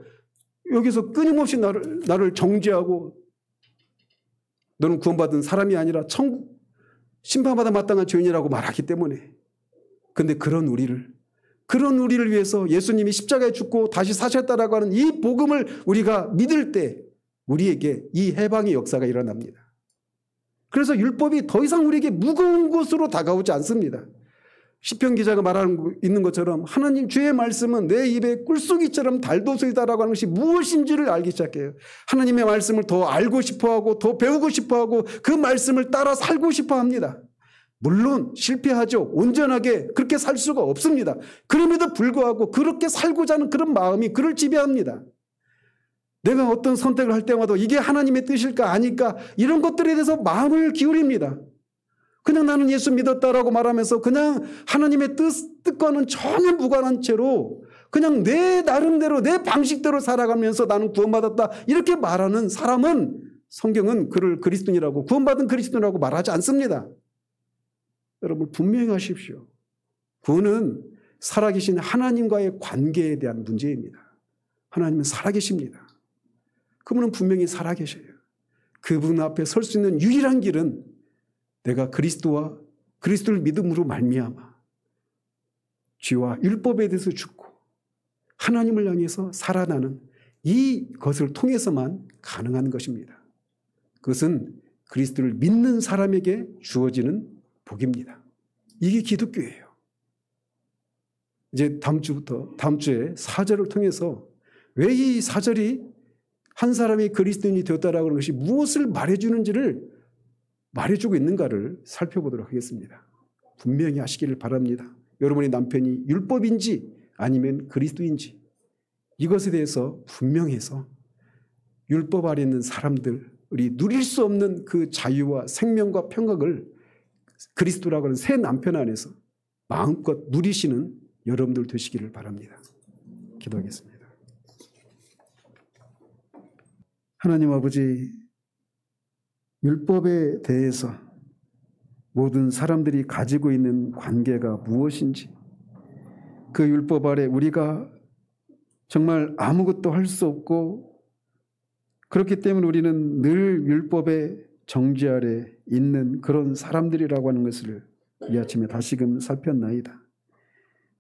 A: 여기서 끊임없이 나를 정죄하고 너는 구원받은 사람이 아니라 천국 심판받아 마땅한 죄인이라고 말하기 때문에. 그런데 그런 우리를 위해서 예수님이 십자가에 죽고 다시 사셨다라고 하는 이 복음을 우리가 믿을 때 우리에게 이 해방의 역사가 일어납니다. 그래서 율법이 더 이상 우리에게 무거운 것으로 다가오지 않습니다. 시편 기자가 말하고 있는 것처럼 하나님 주의 말씀은 내 입에 꿀속이처럼 달도소이다라고 하는 것이 무엇인지를 알기 시작해요. 하나님의 말씀을 더 알고 싶어하고 더 배우고 싶어하고 그 말씀을 따라 살고 싶어합니다. 물론 실패하죠. 온전하게 그렇게 살 수가 없습니다. 그럼에도 불구하고 그렇게 살고자 하는 그런 마음이 그를 지배합니다. 내가 어떤 선택을 할 때마다 이게 하나님의 뜻일까 아닐까 이런 것들에 대해서 마음을 기울입니다. 그냥 나는 예수 믿었다라고 말하면서 그냥 하나님의 뜻과는 전혀 무관한 채로 그냥 내 나름대로 내 방식대로 살아가면서 나는 구원받았다 이렇게 말하는 사람은 성경은 그를 그리스도인이라고 구원받은 그리스도인이라고 말하지 않습니다. 여러분 분명히 하십시오. 구원은 살아계신 하나님과의 관계에 대한 문제입니다. 하나님은 살아계십니다. 그분은 분명히 살아계셔요. 그분 앞에 설 수 있는 유일한 길은 내가 그리스도를 믿음으로 말미암아 죄와 율법에 대해서 죽고 하나님을 향해서 살아나는 이것을 통해서만 가능한 것입니다. 그것은 그리스도를 믿는 사람에게 주어지는 복입니다. 이게 기독교예요. 이제 다음 주에 4절을 통해서 왜 이 4절이 한 사람이 그리스도인이 되었다라고 하는 것이 무엇을 말해주는지를 말해주고 있는가를 살펴보도록 하겠습니다. 분명히 하시기를 바랍니다. 여러분의 남편이 율법인지 아니면 그리스도인지 이것에 대해서 분명해서 율법 아래 있는 사람들이 누릴 수 없는 그 자유와 생명과 평강을 그리스도라고 하는 새 남편 안에서 마음껏 누리시는 여러분들 되시기를 바랍니다. 기도하겠습니다. 하나님 아버지, 율법에 대해서 모든 사람들이 가지고 있는 관계가 무엇인지, 그 율법 아래 우리가 정말 아무것도 할 수 없고 그렇기 때문에 우리는 늘 율법의 정죄 아래 있는 그런 사람들이라고 하는 것을 이 아침에 다시금 살폈나이다.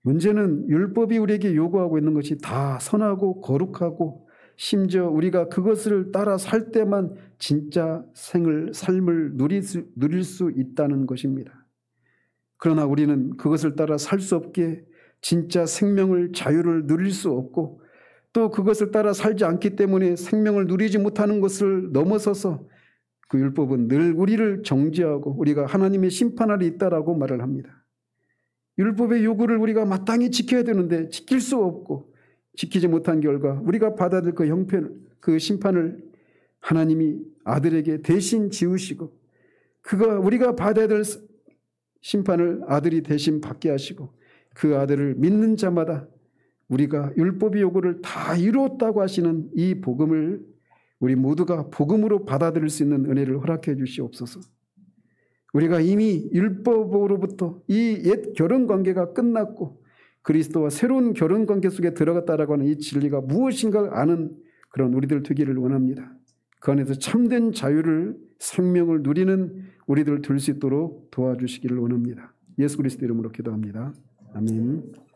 A: 문제는 율법이 우리에게 요구하고 있는 것이 다 선하고 거룩하고 심지어 우리가 그것을 따라 살 때만 진짜 삶을 누릴 수 있다는 것입니다. 그러나 우리는 그것을 따라 살 수 없게 진짜 생명을 자유를 누릴 수 없고 또 그것을 따라 살지 않기 때문에 생명을 누리지 못하는 것을 넘어서서 그 율법은 늘 우리를 정죄하고 우리가 하나님의 심판 아래 있다라고 말을 합니다. 율법의 요구를 우리가 마땅히 지켜야 되는데 지킬 수 없고 지키지 못한 결과 우리가 받아야 될 그 심판을 하나님이 아들에게 대신 지우시고 우리가 받아야 될 심판을 아들이 대신 받게 하시고 그 아들을 믿는 자마다 우리가 율법의 요구를 다 이루었다고 하시는 이 복음을 우리 모두가 복음으로 받아들일 수 있는 은혜를 허락해 주시옵소서. 우리가 이미 율법으로부터 이 옛 결혼관계가 끝났고 그리스도와 새로운 결혼관계 속에 들어갔다라고 하는 이 진리가 무엇인가 아는 그런 우리들 되기를 원합니다. 그 안에서 참된 자유를 생명을 누리는 우리들 될 수 있도록 도와주시기를 원합니다. 예수 그리스도 이름으로 기도합니다. 아멘.